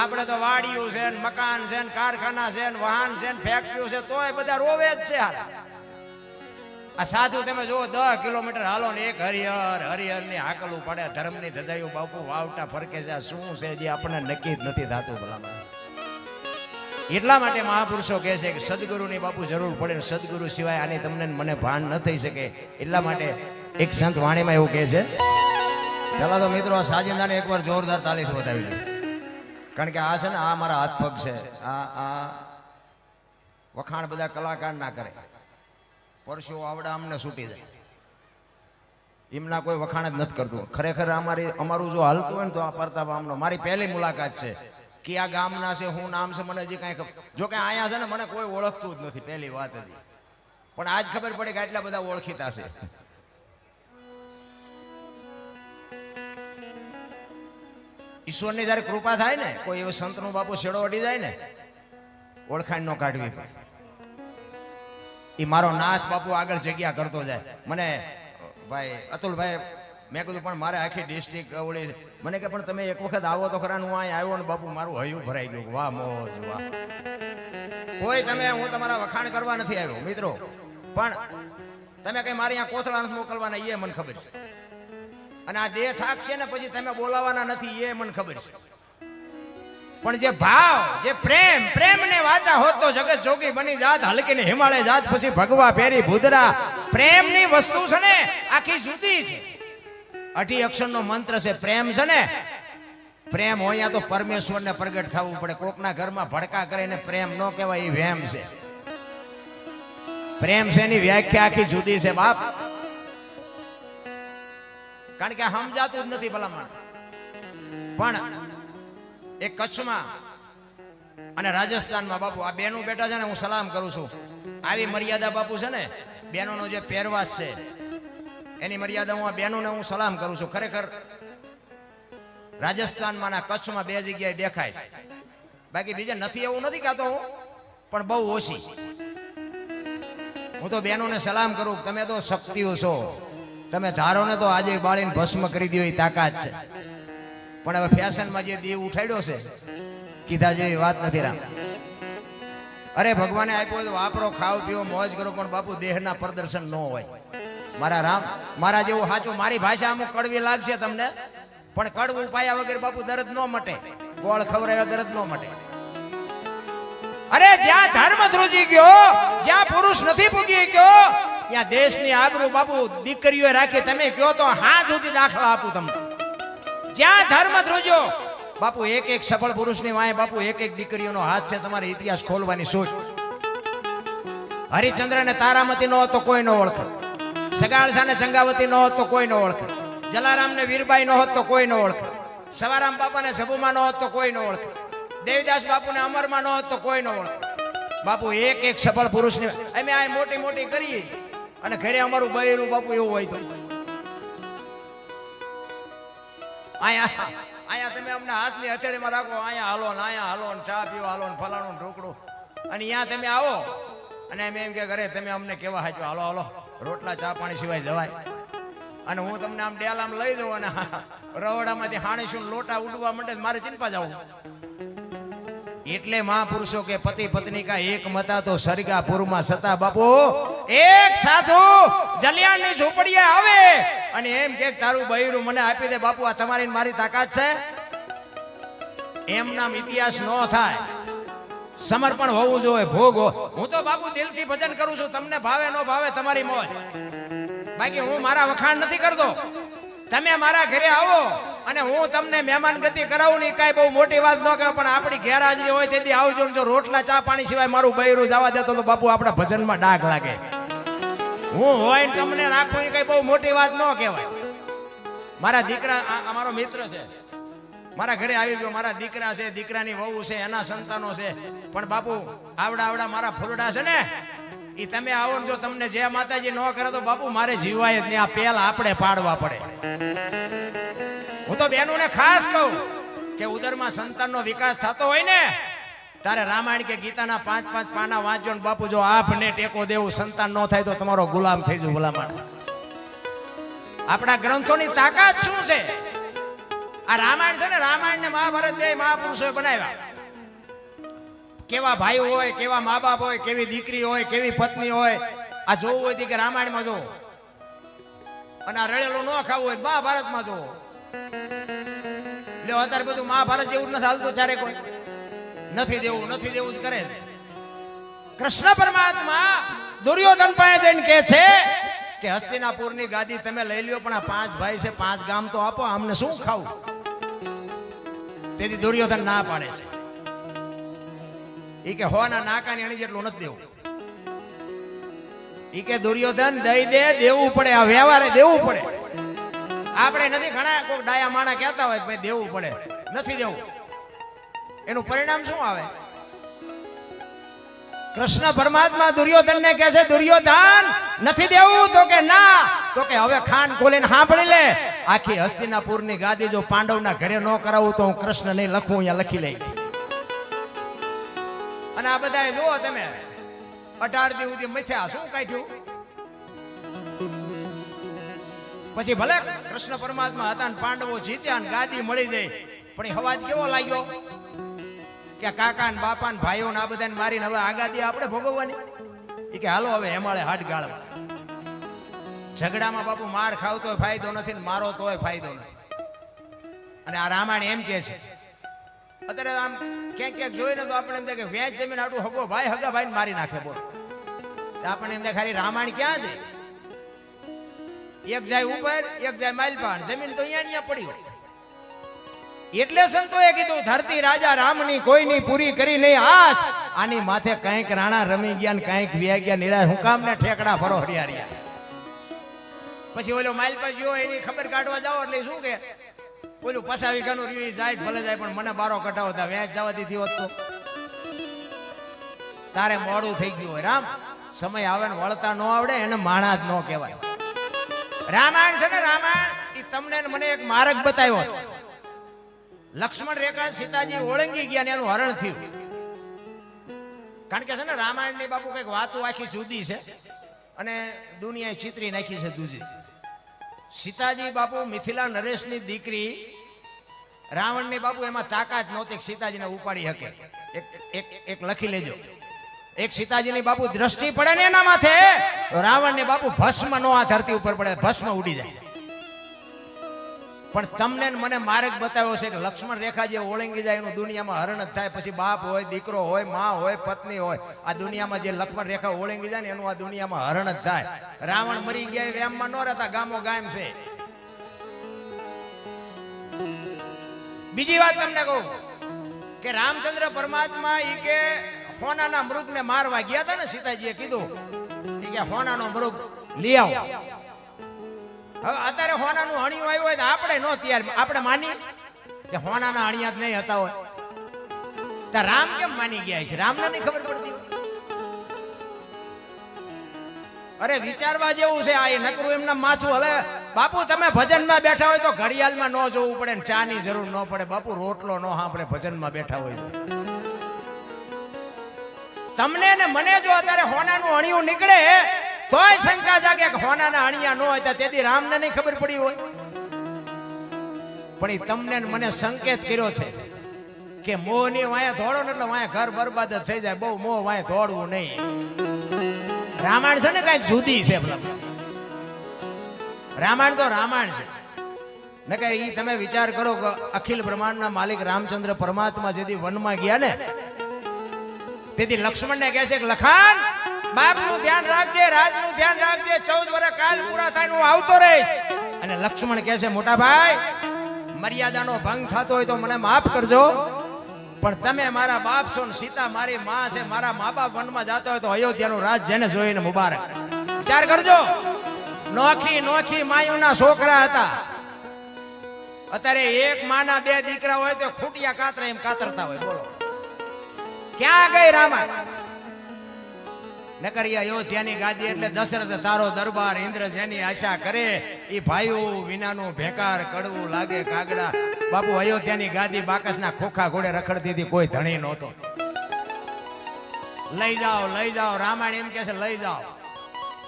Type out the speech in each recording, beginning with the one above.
આપણે તો વાડીઓ છે ને મકાન છે ને કારખાના છે ને વાહન છે ને ફેક્ટરીઓ છે તોય બધા રોવે જ છે. આ સાધુ તમે જો 10 કિલોમીટર હાલો ને એક હરિહર ની હાકલું પડે, ધર્મની ધજાયું બાપુ વાવટા ફરકે છે. શું છે જે આપણને નક્કી જ નથી થતું ભલામાં. એટલા માટે મહાપુરુષો કહે છે કે સદગુરુની બાપુ જરૂર પડે ને સદગુરુ સિવાય આની તમને મને ભાન ન થઈ શકે. એટલા માટે એક સંત વાણીમાં એવું કહે છે. પેલા તો મિત્રો આ સાજિંદાને એકવાર જોરદાર તાલીથી વધાવી લો, કારણ કે આ છે ને આ મારા હાથ પગ છે. આ વખાણ બધા કલાકાર ના કરે, પરસો આવડા અમને છૂટી જાય, એમના કોઈ વખાણ જ નથી કરતું. ખરેખર અમારું જો હાલતું હોય ને તો આ પરતાપ આમનો મારી પહેલી મુલાકાત છે. કયા ગામના છે, શું નામ છે મને હજી કાંઈ ખબર. જો કે અહીંયા છે ને મને કોઈ ઓળખતું જ નથી, પહેલી વાત હતી. પણ આજ ખબર પડે કે આટલા બધા ઓળખીતા છે. ઈશ્વરની જયારે કૃપા થાય ને, કોઈ એવો સંતનો બાપુ છેડો અડી જાય ને, ઓળખાણ નો કાઢવી પડે. એ મારો નાથ બાપુ આગળ જગ્યા કરતો જાય. મને ભાઈ અતુલભાઈ મેં કીધું પણ મારે આખી ડિસ્ટ્રિક્ટ ઓળી મને કે પણ તમે એક વખત આવો તો ખરા. હું અહીંયા આવ્યો ને બાપુ મારું હૈયું ભરાઈ ગયું. વાહ મોજ વાહ. કોઈ તમે હું તમારા વખાણ કરવા નથી આવ્યો મિત્રો, પણ તમે કઈ મારી અહીંયા કોથળા નથી મોકલવાના એ મને ખબર છે. અને આ દેહ થાક છે ને પછી તમે બોલાવાના નથી એ મને ખબર છે. પણ જે ભાવ, જે પ્રેમ ને વાચા હોત તો જગત જોગી બની જાત, હલકીને હિમાલય જાત પછી ભગવા ફેરી ભૂદરા. પ્રેમની વસ્તુ છે ને આખી જુદી છે. 8 અક્ષરનો મંત્ર છે પ્રેમ છે ને. પ્રેમ હોય તો પરમેશ્વરને પ્રગટ થવું પડે. કોકના ઘરમાં ભડકા કરીને પ્રેમ ન કહેવાય, એ વેમ છે. પ્રેમ છે એની વ્યાખ્યા આખી જુદી છે બાપ, કારણ કે સમજાતું જ નથી ભલામણ. પણ એ કચ્છમાં અને રાજસ્થાનમાં બાપુ આ બેનું બેઠા છે ને, હું સલામ કરું છું. આવી મર્યાદા બાપુ છે ને, બેનોનો જે પહેરવાશ છે એની મર્યાદા હું આ બેનોને હું સલામ કરું છું. ખરેખર રાજસ્થાનમાં ના કચ્છમાં 2 જગ્યાએ દેખાય છે, બાકી બીજે નથી એવું નથી કહેતો હું, પણ બહુ ઓછી. હું તો બેનોને સલામ કરું. તમે તો શક્તિઓ છો, તમે ધારો ને તો આજે બાળીને ભસ્મ કરી દો એ તાકાત છે. પણ હવે ફેશનમાં જે દેવ ઉઠાડ્યો છે કીધા જેવી વાત નથી રામ. અરે ભગવાને આપ્યો તો વાપરો, ખાઓ પીઓ, મોજ કરો, પણ બાપુ દેહના પ્રદર્શન ન હોય. મારા રામ, મારા જેવું સાચું. મારી ભાષા અમુક કડવી લાગશે તમને, પણ કડવું પાયા વગર બાપુ દર્દ ન મટે. ગોળ ખવડાવ્યા દર્દ ન મટે. અરે જ્યાં ધર્મ ધ્રુજી ગયો, જ્યાં પુરુષ નથી પૂગી ગયો, ત્યાં દેશની આબરૂ બાપુ દીકરીઓ રાખી. તમે કયો તો હા સુધી દાખલા આપું તમને. જ્યાં ધર્મ ધ્રુજો બાપુ, એક સફળ પુરુષની વાંહે બાપુ એક દીકરીઓનો હાથ છે. તમારે ઇતિહાસ ખોલવાની સોચ. હરિચંદ્ર ને તારામતી નો તો કોઈ ન ઓળખે, સગાળસા ને સંગાવતી નો તો કોઈ ન ઓળખે, જલારામ ને વીરબાઈ નો હોત તો કોઈ ન ઓળખે, સવારામ બાપા ને સબુમાં નો હોત તો કોઈ ન ઓળખે, દેવદાસ બાપુ ને અમરમાં નો હોત તો કોઈ ન ઓળખે. બાપુ એક સફળ પુરુષની અમે આ મોટી મોટી કરીએ અને ઘરે અમારું બૈરું બાપુ એવું હોય તો અહીંયા તમે અમને હાથની હથેળીમાં રાખો, અહીંયા હાલો ને અહીંયા હાલો ને ચા પીવા હાલો ને ફલાણું ઢોકળું, અને અહીંયા તમે આવો અને અમે એમ કે ઘરે તમે અમને કેવા હાચો હાલો હાલો રોટલા ચા પાણી સિવાય જવાય. અને હું તમને આમ ડેલામ લઈ જાઉં અને રવડામાંથી હાણીશું લોટા ઉડવા માંડે મારે ચિંતા જવું. એટલે મહાપુરુષો કે પતિ પત્ની કા એક મતા તો સરગાપુરમાં સતા. બાપુ એક સાધુ જલિયાણની ઝૂંપડીએ આવે અને એમ કે તારું બૈરું મને આપી દે. બાપુ આ તમારી મારી તાકાત છે? એમ નામ ઇતિહાસ ન થાય. સમર્પણ હોવું જોઈએ, ભોગ. હું તો બાપુ દિલથી ભજન કરું છું. તમને ભાવે ન ભાવે તમારી મોજ, બાકી હું મારા વખાણ નથી કરતો. તમે મારા ઘરે આવો અને હું તમને મહેમાન ગતિ કરાવું ને કાંઈ બહુ મોટી વાત ન કહેવાય, પણ આપણી ગેરહાજરી હોય તેથી આવજો. જો રોટલા ચા પાણી સિવાય મારું બૈરું જવા દેતો તો બાપુ આપણા ભજનમાં ડાઘ લાગે. હું હોય તમને રાખું એ કઈ બહુ મોટી વાત ન કહેવાય. મારા દીકરા અમારો મિત્ર છે, મારા ઘરે આવી ગયો. મારા દીકરા છે, દીકરાની વહુ છે, એના સંતાનો છે, પણ બાપુ આવડા મારા ફૂલડા છે ને, એ તમે આવો ને જો તમને જે માતાજી ન કરે તો બાપુ મારે જીવાય જ નહીં. આ પેલ આપણે પાડવા પડે. હું તો બહેનોને ખાસ કહું કે ઉદરમાં સંતાનનો વિકાસ થતો હોય ને તારે રામાયણ કે ગીતાના 5-5 પાના વાંચજો ને બાપુ જો આપને ટેકો દેવું સંતાન ન થાય તો તમારો ગુલામ થઈ જવું. ભલામણ આપણા ગ્રંથોની તાકાત શું છે? આ રામાયણ છે ને, રામાયણ ને મહાભારત બે મહાપુરુષોએ બનાવ્યા. કેવા ભાઈ હોય, કેવા મા બાપ હોય, કેવી દીકરી હોય, કેવી પત્ની હોય. આ જોવું હોય કે રામાયણમાં જોવો, અને આ રળેલું ન ખાવું હોય મહાભારતમાં જોવો. એટલે અત્યારે બધું મહાભારત જેવું નથી હાલતું, ચારે કોઈ નથી દેવું જ કરે. કૃષ્ણ પરમાત્મા દુર્યોધન પાસે જઈને કહે છે કે હસ્તિનાપુરની ગાદી તમે લઈ લ્યો, પણ આ 5 ભાઈ છે, 5 ગામ તો આપો, અમને શું ખાવું? તેથી દુર્યોધન ના પાડે છે. ઈ કે હોના નાકાની અણી જેટલું નથી દેવું. ઈ કે દુર્યોધન દઈ દે, દેવું પડે, આ વ્યવહારે દેવું પડે. આપણે નથી, ઘણા કોઈ ડાયા માણા કહેતા હોય ભાઈ દેવું પડે, નથી દેવું. એનું પરિણામ શું આવે? કૃષ્ણ પરમાત્મા દુર્યોધન ને કહે છે, દુર્યોધન નથી દેવું? તો કે ના. તો કે હવે ખાન ખોલીને સાંભળી લે, આખી હસ્તિનાપુરની ગાદી જો પાંડવના ઘરે ન કરાવું તો હું કૃષ્ણ નહીં લખું, અહીંયા લખી લઈ. અને આ બધા જુઓ તમે 18 દી સુધી મથ્યા, શું કાઢ્યું? પછી ભલે કૃષ્ણ પરમાત્મા હતા ને પાંડવો જીત્યા ને ગાદી મળી જાય, પણ એ હવાજ કેવો લાગ્યો કે કાકા ને બાપા ને ભાઈઓ ને આ બધાને મારીને હવે આ ગાદી આપણે ભોગવવાની. એ કે હાલો હવે હેમાળે હાથ ગાળવા. ઝઘડામાં બાપુ માર ખાવ તોય ફાયદો નથી ને મારો તોય ફાયદો નથી. અને આ રામાયણ એમ કે છે, અત્યારે આમ ક્યાંક જોઈને તો આપણે એમ થાય કે વેચ જમીન આટલું હગો ભાઈ હગા ભાઈ મારી નાખે. બોલ, આપણે એમ થાય ખાલી રામાયણ ક્યાં છે? એક જાય ઉપર, એક જાય માલપાણ, જમીન તો અહીંયા પડી હોય. એટલે સંતોએ કીધું ધરતી રાજા રામની કોઈની પૂરી કરી નહીં આસ. આની માથે કંઈક રાણા રમી ગયા ને કંઈક વ્યા ગયા નિરાશ. હું કામ ને ઠેકડા ફરો હરિયારિયા. પછી ઓલો માલપા જો એની ખબર કાઢવા જાઓ એટલે શું કે ઓલું પસાવી ખાનું રીવી જાય ભલે જાય, પણ મને બારો કટાવો તા વેચ જવા દીધી હોત તો તારે મોડું થઈ ગયું હોય. રામ સમય આવે ને વળતા ન આવડે એને માણા જ ન કહેવાય. રામાયણ છે ને, રામાયણ એ તમને મને એક માર્ગ બતાવ્યો છે. લક્ષ્મણ રેખા સીતાજી ઓળંગી ગયા ને એનું હરણ થયું. કારણ કે છે ને રામાયણ ની બાપુ કઈક વાતો આખી જુદી છે અને દુનિયાએ ચિત્રી નાખી છે દૂજી. સીતાજી બાપુ મિથિલા નરેશની દીકરી રાવણની બાપુ એમાં તાકાત નહોતી સીતાજીને ઉપાડી શકે. એક લખી લેજો. એક સીતાજીની બાપુ દ્રષ્ટિ પડે ને એના માથે તો રાવણની બાપુ ભસ્મ નો આ ધરતી ઉપર પડે, ભસ્મ ઉડી જાય. પણ તમને મને માર્ગ બતાવ્યો છે કે લક્ષ્મણ રેખા જે ઓળંગી જાય એનું દુનિયામાં હરણ જ થાય. પછી બાપ હોય, દીકરો હોય, માં હોય, પત્ની હોય, આ દુનિયામાં જે લક્ષ્મણ રેખા ઓળંગી જાય ને એનું આ દુનિયામાં હરણ જ થાય. રાવણ મરી ગયા વેમમાં ન રહેતા, ગામો ગામ છે. બીજી વાત તમને કહું કે રામચંદ્ર પરમાત્મા ઈ કે હોનાના મૃગને મારવા ગયા હતા ને, સીતાજીએ કીધું ઈ કે હોનાનો મૃગ લઈ આવો. હવે અત્યારે હોનાનું હણિયું આવ્યું હોય તો આપણે નો તૈયાર, આપણે માની કે હોનાના હણિયા જ નહીં હતા હોય તો રામ કેમ માની ગયા છે? રામને નહીં ખબર પડતી? અરે વિચારવા જેવું છે આ. નકરું એમના માથું હલે. બાપુ તમે ભજનમાં બેઠા હોય તો ઘડિયાળમાં ન જોવું પડે ને ચા ની જરૂર ન પડે. બાપુ રોટલો ન સાંભળે ભજનમાં બેઠા હોય. તમને ને મને જો અત્યારે હોનાનું હણિયું નીકળે તોય શંકા જાગે કે હોનાના હણિયા ન હોય તો તેથી રામને નહીં ખબર પડી હોય. પણ એ તમને મને સંકેત કર્યો છે કે મોહની વાયા દોડો ને એટલે વાયા ઘર બરબાદ જ થઈ જાય. બહુ મોહ વાયા દોડવું નહીં. રામાયણ છે ને કઈક જુદી છે. રામાયણ તો રામાયણ છે ને કે ઈ તમે વિચાર કરો કે અખિલ બ્રહ્માંડના માલિક રામચંદ્ર પરમાત્મા જેથી વનમાં ગયા ને તેથી લક્ષ્મણ ને કહે છે કે લખાન બાપનું ધ્યાન રાખજે, રાજનું ધ્યાન રાખજે, 14 વર્ષ કાલ પૂરા થાય હું આવતો રહીશ. અને લક્ષ્મણ કહે છે મોટા ભાઈ મર્યાદાનો ભંગ થતો હોય તો મને માફ કરજો, પણ તમે મારા બાપ છો ને સીતા મારી માં છે, મારા મા બાપ વનમાં જતા હોય તો અયોધ્યાનું રાજ જેને જોઈને મુબારક. વિચાર કરજો. નોખી નોખી માયુના છોકરા હતા. અત્યારે એક માના 2 દીકરા હોય તો ખૂટિયા કાતરા એમ કાતરતા હોય. બોલો ક્યાં ગઈ રામાયણ? નકરિયા અયોધ્યાની ગાદી એટલે દશરથ તારો દરબાર, ઇન્દ્ર જેની આશા કરે એ ભાઈઓ વિનાનું ભેકાર કડવું લાગે કાગડા. બાપુ અયોધ્યાની ગાદી બાકસના ખોખા ઘોડે રખડતી હતી, કોઈ ધણી નહોતો. લઈ જાઓ લઈ જાઓ. રામાયણ એમ કે છે લઈ જાઓ.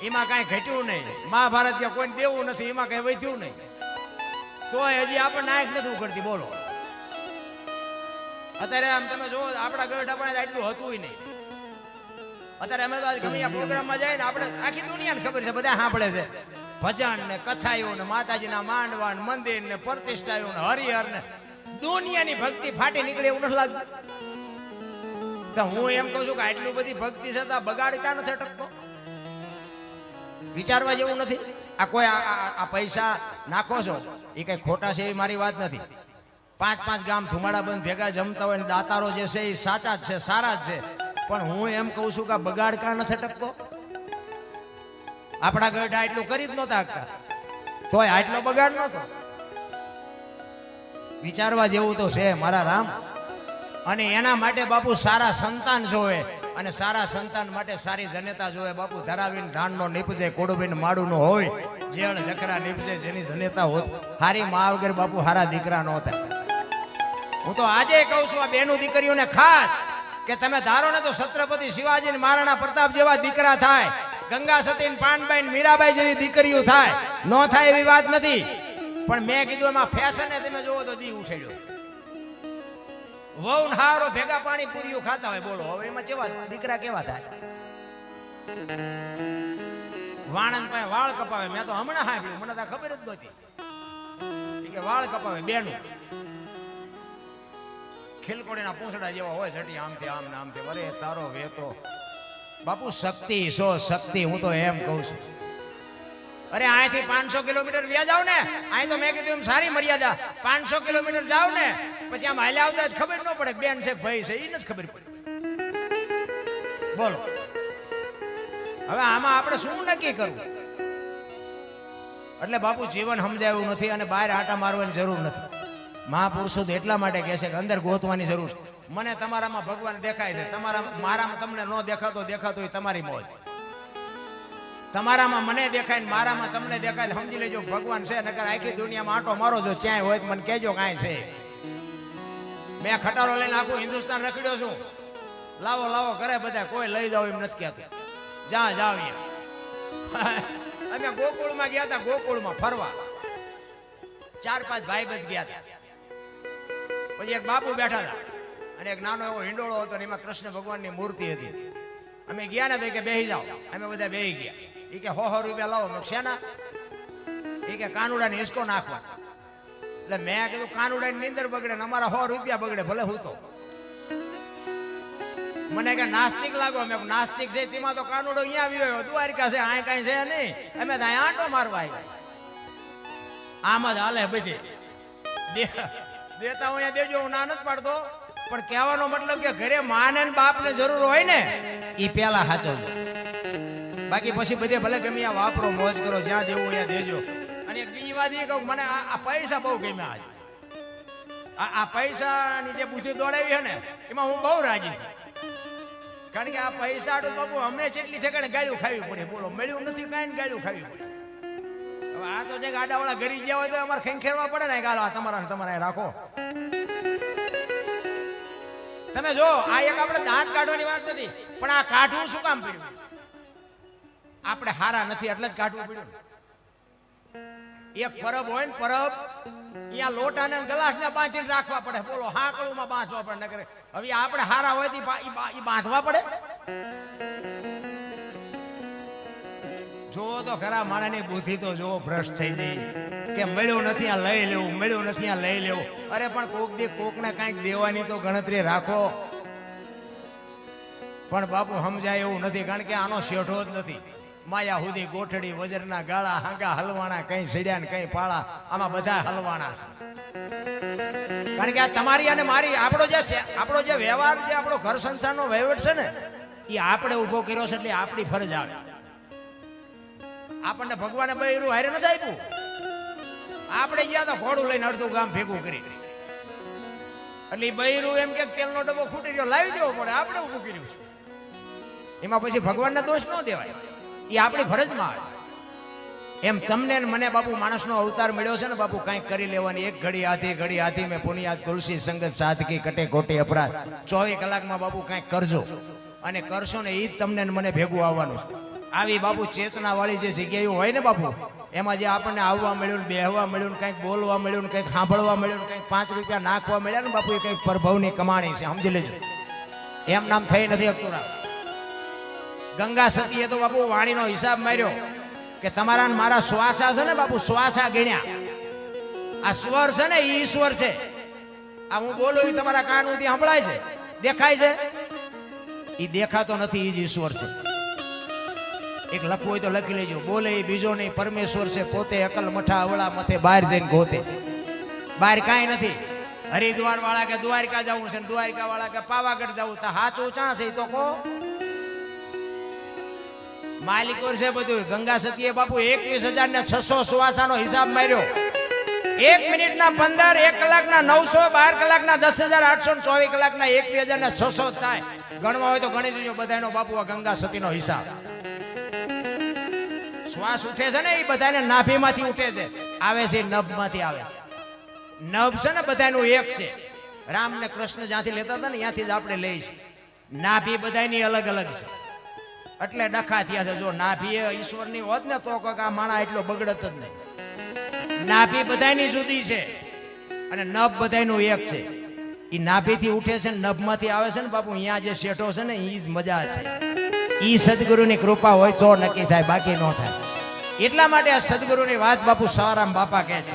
એમાં કઈ ઘટ્યું નહીં. મહાભારત કે કોઈ દેવું નથી, એમાં કઈ વધ્યું નહીં. તોય હજી આપણને આંખ નથી ઉઘડતી. બોલો અત્યારે આમ તમે જો આપણા ગઢ આપણે એટલું હતું નહીં. અત્યારે અમે તો આજ ગમે પ્રોગ્રામમાં જાય ને આપણે આખી દુનિયાને ખબર છે, બધા સાંભળે છે ભજન ને કથાઓ ને માતાજીના માંડવા ને મંદિર ને પ્રતિષ્ઠાઓ ને હરિહર ને દુનિયાની ભક્તિ ફાટી નીકળે એવું નથી લાગતું? તો હું એમ કહું છું કે આટલી બધી ભક્તિ છતાં બગાડ ક્યાં નથી અટકતો? વિચારવા જેવું નથી? આ કોઈ આ પૈસા નાખો છો એ કઈ ખોટા છે એવી મારી વાત નથી. 5-5 ગામ ધુમાડા બંધ ભેગા જમતા હોય ને દાતારો જે છે એ સાચા જ છે, સારા જ છે. પણ હું એમ કહું છું કે બગાડ ક્યાં નથી અટકતો? આપણા ગઢા એટલું કરી જ નહોતા શકતા, તોય આટલો બગાડ નહોતો. વિચારવા જેવું તો છે મારા રામ. અને એના માટે બાપુ સારા સંતાન જોવે, અને સારા સંતાન માટે સારી જનેતા જોવે. બાપુ ધરાવીને ધાનનો નીપજે, કોડુબીને માડું નો હોય, જેણ જકરા નીપજે જેની જનેતા હોત. હારી મા વગર બાપુ હારા દીકરા ન થાય. હું તો આજે કહું છું આ બેનું દીકરીઓને ખાસ કે તમે ધારો ને તો છત્રપતિ શિવાજી ને મહારાણા પ્રતાપ જેવા દીકરા થાય, ગંગા સતી પાનબાઈ ને મીરાબાઈ જેવી દીકરીઓ થાય. ન થાય એવી વાત નથી, પણ મેં કીધું એમાં ફેશન તમે જોવો તો દી ઉઠેડ્યો. વહુ હારો ભેગા પાણી પૂરીઓ ખાતા હોય. બોલો હવે એમાં કેવા દીકરા કેવા થાય? વાણંદ પાસે વાળ કપાવે. મેં તો હમણાં સાંભળ્યું, મને તો ખબર જ નહોતી કે વાળ કપાવે બેનું. ખીલકોડીના પૂંછડા જેવા હોય છટી આમથી આમ ને આમથી. વરે તારો વેતો બાપુ શક્તિ સો શક્તિ. હું તો એમ કહું છું, અરે અહીંથી 500 કિલોમીટર વ્યા જાવ ને, અહીં તો મેં કીધું એમ સારી મર્યાદા 500 કિલોમીટર જાવ ને પછી આમ હાલ્યા આવતા ખબર ન પડે બેન છે ભાઈ છે એ નથી ખબર પડી. બોલો હવે આમાં આપણે શું નક્કી કરવું? એટલે બાપુ જીવન સમજાયું નથી અને બહાર આટા મારવાની જરૂર નથી. મહાપુરુષો તો એટલા માટે કહે છે કે અંદર ગોતવાની જરૂર. મને તમારામાં ભગવાન દેખાય છે, મારામાં તમને ન દેખાતો એ તમારી મોજ. તમારામાં મને દેખાય ને મારામાં તમને દેખાય, સમજી લેજો ભગવાન છે. નકર આખી દુનિયામાં આંટો મારો છો, ક્યાંય હોય મને કહેજો કાંઈ છે. મેં ખટારો લઈને આખું હિન્દુસ્તાન રખડ્યો છું. લાવો લાવો કરે બધા, કોઈ લઈ જાવ એમ નથી કહેતું. જ્યાં જાવ અમે ગોકુળમાં ગયા હતા, ગોકુળમાં ફરવા 4-5 ભાઈબંધ ગયા હતા. પછી એક બાપુ બેઠા હતા અને એક નાનો એવો હિંડોળો હતો ને એમાં કૃષ્ણ ભગવાનની મૂર્તિ હતી. અમે ગયા ને તો કે બેસી જાઓ. અમે બધા બેસી ગયા. એ કે 100 રૂપિયા લાવો. મેં શેના? એ કે કાનુડાને હિસકો નાખવા. એટલે મેં કીધું કાનુડાની નીંદર બગડે ને અમારા 100 રૂપિયા બગડે, ભલે હું તો. મને કે નાસ્તિક લાગો. મેં નાસ્તિક છે તેમાં તો કાનુડો અહીંયા આવ્યો, દ્વારકા છે, આ કઈ છે નહીં. અમે તો અહીંયા આંટો મારવા આવ્યા. આમ જ હાલે બધી. દેતા હું અહીંયા દેજો, હું ના નથી પાડતો, પણ કહેવાનો મતલબ કે ઘરે માને ને બાપને જરૂર હોય ને એ પેલા સાચવજો. બાકી પછી બધે ભલે ગમે આ વાપરો, મોજ કરો, જ્યાં દેવું અહીંયા દેજો. અને એક બીજી વાત એ કહું, મને આ પૈસા બહુ ગમ્યા. આજ આ પૈસાની જે બુદ્ધિ દોડાવી છે ને એમાં હું બહુ રાજી છું. કારણ કે આ પૈસા તો બાપુ અમને જેટલી ઠેકાણે ગાળ્યું ખાવી પડે. બોલો મળ્યું નથી કાંઈ ગાળ્યું ખાવી પડે. હવે આ તો છે ગાડાવાળા ઘરી ગયા હોય તો અમારે ખેંખેરવા પડે ને, ગાળો તમારા રાખો. તમે જો આ એક આપણે દાંત કાઢવાની વાત નથી, પણ આ કાઢવું શું કામ પડ્યું? આપણે હારા નથી એટલે જ કાઢવું પડ્યું. એક પરબ હોય ને પરબ, અહીંયા લોટાને ગ્લાસને બાંધીને રાખવા પડે. બોલો હાકળુમાં બાંધવા પડે. નકરે હવે આપણે હારા હોય તો એ બાંધવા પડે. જો તો ખરા માણસની બુદ્ધિ તો જો ભ્રષ્ટ થઈ ગઈ કે મળ્યું નથી આ લઈ લેવું, મળ્યું નથી આ લઈ લેવું. અરે પણ કોક દી કોકને કાંઈક દેવાની તો ગણતરી રાખો. પણ બાપુ સમજાય એવું નથી, કારણ કે આનો શેઠો જ નથી. માયા હુદી ગોઠડી વજરના ગાળા હાંગા હલવાણા, કઈ સીડ્યા ને કઈ પાળા, આમાં બધા હલવાણા છે. કારણ કે આ તમારી અને મારી આપણો જે વ્યવહાર, જે આપણો ઘર સંસારનો વહીવટ છે ને એ આપણે ઉભો કર્યો છે. એટલે આપણી ફરજ આવે. આપણને ભગવાને બૈરું હારે નથી આપ્યું. આપણે ગયા તો ઘોડું લઈને અડધું ગામ ભેગું કરી. એટલે બૈરું એમ કે તેલનો ડબ્બો ખૂટી ગયો, લાવી દેવો પડે. આપણે ઉભું કર્યું છે. એમાં પછી ભગવાનના દોષ ન દેવાય, એ આપણી ફરજમાં આવે. એમ તમને મને બાપુ માણસનો અવતાર મળ્યો છે ને બાપુ, કંઈક કરી લેવાની. એક ઘડી આધી મેં પુનિયાદ તુલસી સંગત સાદગી કટે કોટી અપરાધ. 24 કલાકમાં બાપુ કંઈક કરજો, અને કરશો ને એ જ તમને મને ભેગું આવવાનું છે. આવી બાપુ ચેતના વાળી જે જગ્યાઓ હોય ને બાપુ, એમાં જે આપણને આવવા મળ્યું ને બેહવા મળ્યું ને કંઈક બોલવા મળ્યું ને કંઈક સાંભળવા મળ્યું ને કંઈક 5 રૂપિયા નાખવા મળ્યા ને બાપુ, એ કંઈક પ્રભવની કમાણી છે, સમજી લેજો. એમ નામ થઈ નથી શકતું. ગંગા સતીએ તો બાપુ વાણીનો હિસાબ માર્યો કે તમારા મારા શ્વાસા છે ને બાપુ, શ્વાસા ગણ્યા. આ સ્વર છે ને એ ઈશ્વર છે. આ હું બોલું એ તમારા કાન સુધી સંભળાય છે, દેખાય છે? એ દેખાતો નથી, એ જ ઈશ્વર છે. એક લખવું હોય તો લખી લેજો. બોલે એ બીજો નહીં, પરમેશ્વર છે પોતે. અકલ મઠા અવળા મથે બહાર જઈને ગોતે. બહાર કાંઈ નથી. હરિદ્વાર વાળા કે દ્વારકા જવું છે, દ્વારકા વાળા કે પાવાગઢ જવું, તો સાચું ચા છે તો કહો. માલિકોર છે બધું. ગંગા સતીએ બાપુ 21,600 શ્વાસાનો હિસાબ માર્યો. 1 મિનિટના 15, 1 કલાકના 900, 12 કલાકના 10,800, 24 કલાકના 21,600 થાય. ગણવા હોય તો ગણી જોજો બધાનો બાપુ આ ગંગા સતીનો હિસાબ. શ્વાસ ઉઠે છે ને એ બધાને નાભીમાંથી ઉઠે છે, આવે છે નભમાંથી આવે. નભ છે ને બધાનું એક છે. રામ ને કૃષ્ણ જ્યાંથી લેતા હતા ને ત્યાંથી જ આપણે લઈશ. નાભી બધાની અલગ અલગ છે, એટલે ડખા થયા છે. જો નાભી એ ઈશ્વરની હોત ને તો આ માણા એટલો બગડત જ નહીં. નાભી બધાની જુદી છે અને નભ બધાનું એક છે. એ નાભીથી ઉઠે છે ને નભમાંથી આવે છે ને બાપુ, અહીંયા જે શેઠો છે ને એ જ મજા છે. ઈ સદગુરુની કૃપા હોય તો નક્કી થાય, બાકી ન થાય. એટલા માટે આ સદગુરુની વાત બાપુ સવારામ બાપા કહે છે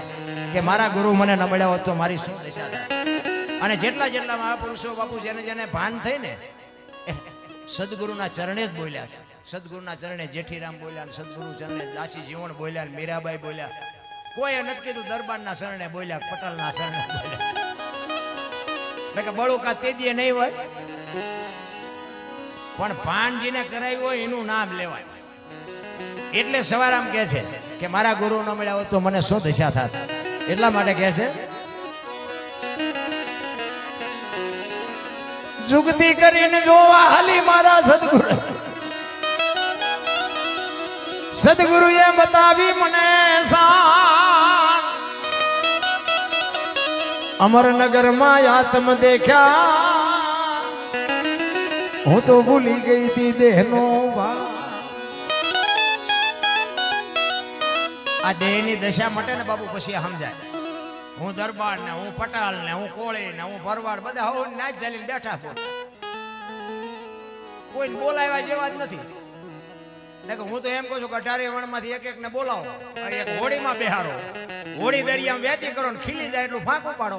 કે મારા ગુરુ મને ન મળ્યા હોત તો મારી શું દશા થાય. અને જેટલા જેટલા મહાપુરુષો બાપુ જેને જેને ભાન થઈ ને સદગુરુના ચરણે જ બોલ્યા છે. સદગુરુના ચરણે જેઠીરામ બોલ્યા, સદગુરુ ચરણે દાસી જીવણ બોલ્યા, મીરાબાઈ બોલ્યા. કોઈ નથી કીધું દરબારના શરણે બોલ્યા, પટલના શરણે બોલ્યા. એટલે કે બળુકા તેદીએ નહીં હોય, પણ ભાનજીને કરાયું હોય એનું નામ લેવાય. એટલે સવારામ કહે છે કે મારા ગુરુ ન મળ્યા હોત તો મને શું દશા થાત. એટલા માટે કહે છે જુગતી કરીને જોવા હાલી મારા સદગુરુ. સદગુરુએ બતાવી મને શાન, અમરનગરમાં આત્મ દેખ્યા, હું તો ભૂલી ગઈ હતી દેહનો ભાવ. આ દેહની દશા મટે ને બાપુ પછી સમજાય. હું દરબાર ને હું પટાલ ને હું કોળી ને હું ભરવાડ બધા હોવ નાચ ચાલીને બેઠા છો, કોઈને બોલાવ્યા જેવા જ નથી. હું તો એમ કહું છું કે 18 વણમાંથી એક ને બોલાવો અને એક હોડીમાં બેહારો, હોડી દરિયામાં વેતી કરો ને ખીલી જાય એટલું ફાંકું પાડો.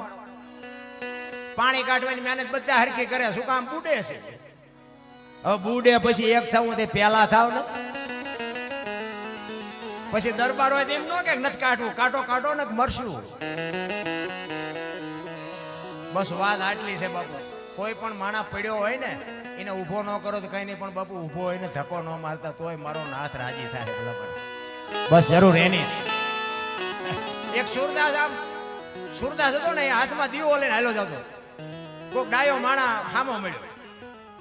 પાણી કાઢવાની મહેનત બધા હરખી કરે, શું કામ બુડે છે. હવે બુડે પછી એક થવું તે પેલા થાવ ને પછી દરબાર હોય એમ ન કે નથી કાઢવું, કાઢો કાઢો ને મરશું. બસ વાત આટલી છે બાપુ. કોઈ પણ માણસ પડ્યો હોય ને એને ઊભો ન કરો તો કઈ નહીં, પણ બાપુ ઊભો હોય ને ધક્કો ન મારતા તોય મારો નાથ રાજી થાય. બસ જરૂર એની. એક સુરદાસ, આમ સુરદાસ હતો ને, હાથમાં દીવો લઈને હાલો જતો. કોઈક ડાયો માણા હામો મળ્યો.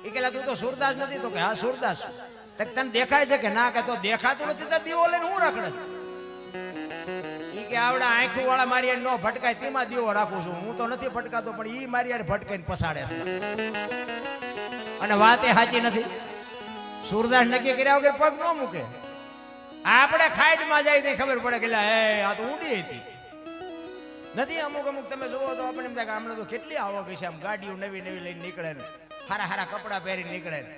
એ કે તું તો સુરદાસ નથી? તો કે હા સુરદાસ. તને દેખાય છે કે ના? કે તો દેખાતું નથી તો દીવો લઈને હું રખડે? એ કે આવડા આંખું વાળા મારી નો ભટકાય તેમાં દીવો રાખું છું. હું તો નથી ભટકાતો, પણ ઈ મારી યાર ભટકાઈને પસાડે છે. અને વાત એ સાચી નથી. સુરદાસ નક્કી કર્યા વગર પગ ન મૂકે. આપણે ખાઈડમાં જાય તો ખબર પડે કે આ તો ઊંડી હતી નથી. અમુક અમુક તમે જોવો તો આપણે એમ થાય કે હમણાં તો કેટલી આવક છે. આમ ગાડીઓ નવી નવી લઈને નીકળે ને, હારા હારા કપડા પહેરીને નીકળે ને.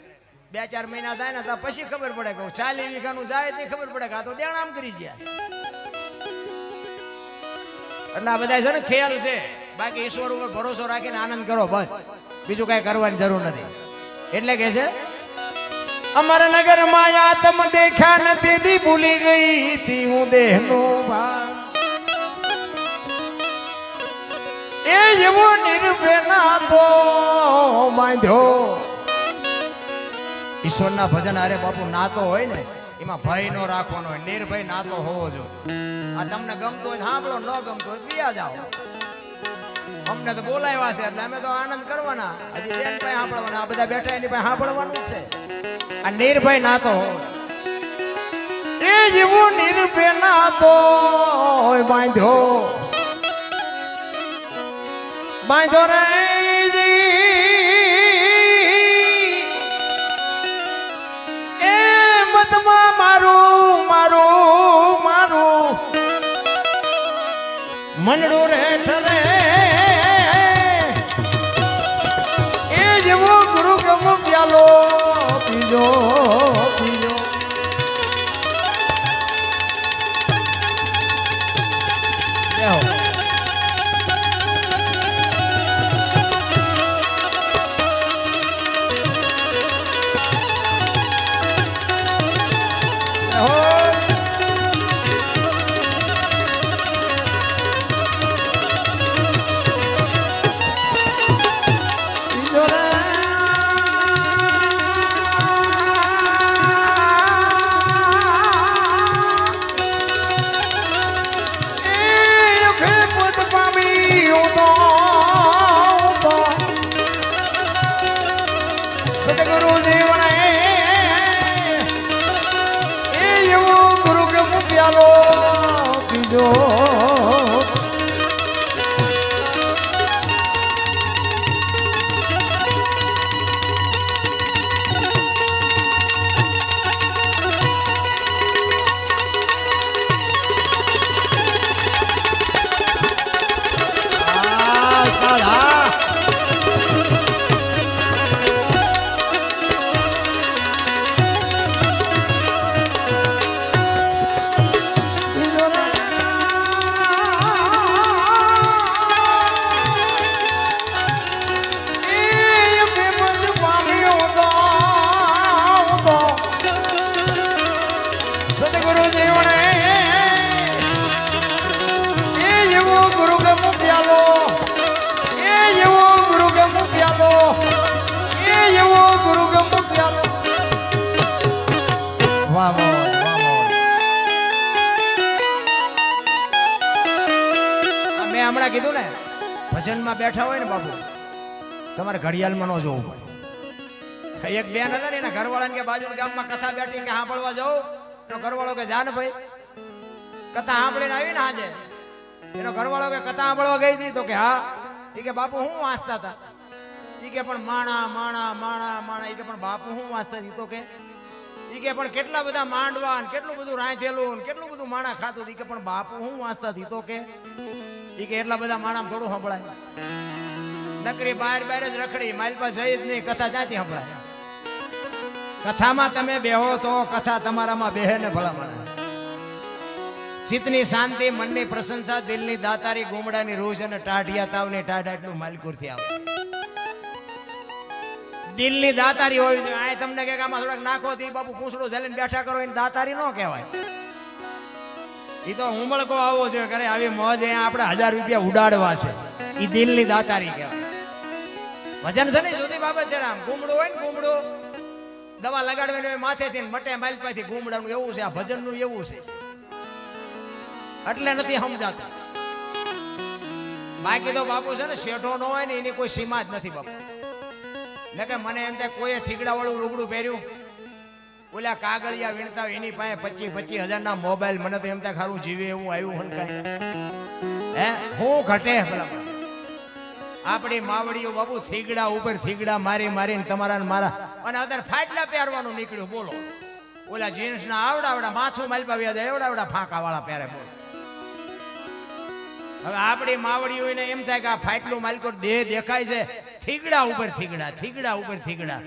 2-4 મહિના થાય ને તો પછી ખબર પડે કે 40 વીઘાનું જાય તે ખબર પડે કે આ તો દેણ આમ કરી ગયા. એટલે આ બધા છે ને ખેલ છે. બાકી ઈશ્વર ઉપર ભરોસો રાખીને આનંદ કરો, બસ બીજું કઈ કરવાની જરૂર નથી. એટલે કે છે અમરનગર માં આત્મ દેખ્યા નથી દી, ભૂલી ગઈ તી હું દેહનો ભાગ. એ એવો નિર્ભેના તો બાંધ્યો. ઈશ્વરના ભજન અરે બાપુ નાતો હોય ને એમાં ભય નો રાખવાનો હોય, નિર્ભય નાતો હોવો જોઈએ. આ તમને ગમતો હોય સાંભળો, ન ગમતો હોય વિયા જાઓ. અમને તો બોલાવ્યા છે એટલે અમે તો આનંદ કરવાના. હજી બેન પાસે સાંભળવાના, આ બધા બેઠા એની પાસે સાંભળવાનું જ છે. આ નિર્ભય નાતો હોય. એ જેવો નિર્ભય નાતો હોય બાંધ્યો, બાંધ્યો રે મતમાં મનડું રેઠ રે એ જેવો ગુરુ ગમો પ્યાલો પીજો પીજો હમણાં કીધું ને ભજનમાં બેઠા હોય ને બાપુ તમારે ઘડિયાળમાં ન જોવું પડે. એક બેન હતા ને એના ઘરવાળાને કે બાજુ ગામમાં કથા બેઠી કે સાંભળવા જાઉં એનો ઘરવાળો કે જા ને ભાઈ. કથા સાંભળીને આવી ને આજે એનો ઘરવાળો કે કથા સાંભળવા ગઈ હતી તો કે હા. એ કે બાપુ હું વાંચતા હતા. એ કે પણ માણા માણા માણા માણા. એ કે પણ બાપુ હું વાંચતા હતી તો કે ઈ કે પણ કેટલા બધા માંડવા ને કેટલું બધું રાંધેલું ને કેટલું બધું માણા ખાતું. ઈ કે પણ બાપુ હું વાંચતા હતી તો કે ઈ કે એટલા બધા માણામાં થોડું સંભળાય. નકરી બહાર બહાર જ રખડી માલપા જઈ જ નહીં. કથા ક્યાંથી સંભળાય? કથામાં તમે બેહો તો કથા તમારામાં બેહે ને ભલામણ. ચિત્તની શાંતિ, મનની પ્રશંસા, દિલની દાતારી, ગુમડાની રોજ અને ટાઢિયા તાવની ટાઢ એટલું માલકુરથી આવે. દિલની દાતારી હોય છે. આ તમને કે આમાં થોડાક નાખો થી બાપુ પૂંછડું ઝાલીને બેઠા કરો એને દાતારી ન કહેવાય. એ તો ઉમળકો આવો છે કરે આવી મોજ અહીંયા આપણે 1000 રૂપિયા ઉડાડવા છે. એ દિલની દાતારી કહેવાય. ભજન છે ને જુદી બાબત છે. આમ ગુમડું હોય ને ગુમડું દવા લગાડવાની હોય માથેથી મટે માલપાથી ગુમડાનું એવું છે. આ ભજનનું એવું છે એટલે નથી સમજાતું. બાકી તો બાપુ છે ને શેઠો ન હોય ને એની કોઈ સીમા જ નથી બાપુ. ને કે મને એમ થાય કોઈએ થીગડા વાળું લુગડું પહેર્યું ઓલા કાગળિયા વીણતા હોય એની પાસે 25,000 ના મોબાઈલ. મને તો એમ થાય ખારું જીવે એવું આવ્યું હનકાય હે હું ઘટે ભલા. આપણી માવડીઓ બાપુ થીગડા ઉપર થીગડા મારી મારીને તમારા ને મારા અને અત્યારે ફાટલા પહેરવાનું નીકળ્યું. બોલો ઓલા જીન્સ ના આવડા માથું માલપા વ્યાજ એવડા ફાંકા વાળા પહેરે. બોલો હવે આપણી માવડીઓને એમ થાય કે આ ફાટલું માલકો દેહ દેખાય છે. થીગડા ઉપર થીગડા, થીગડા ઉપર થીગડા.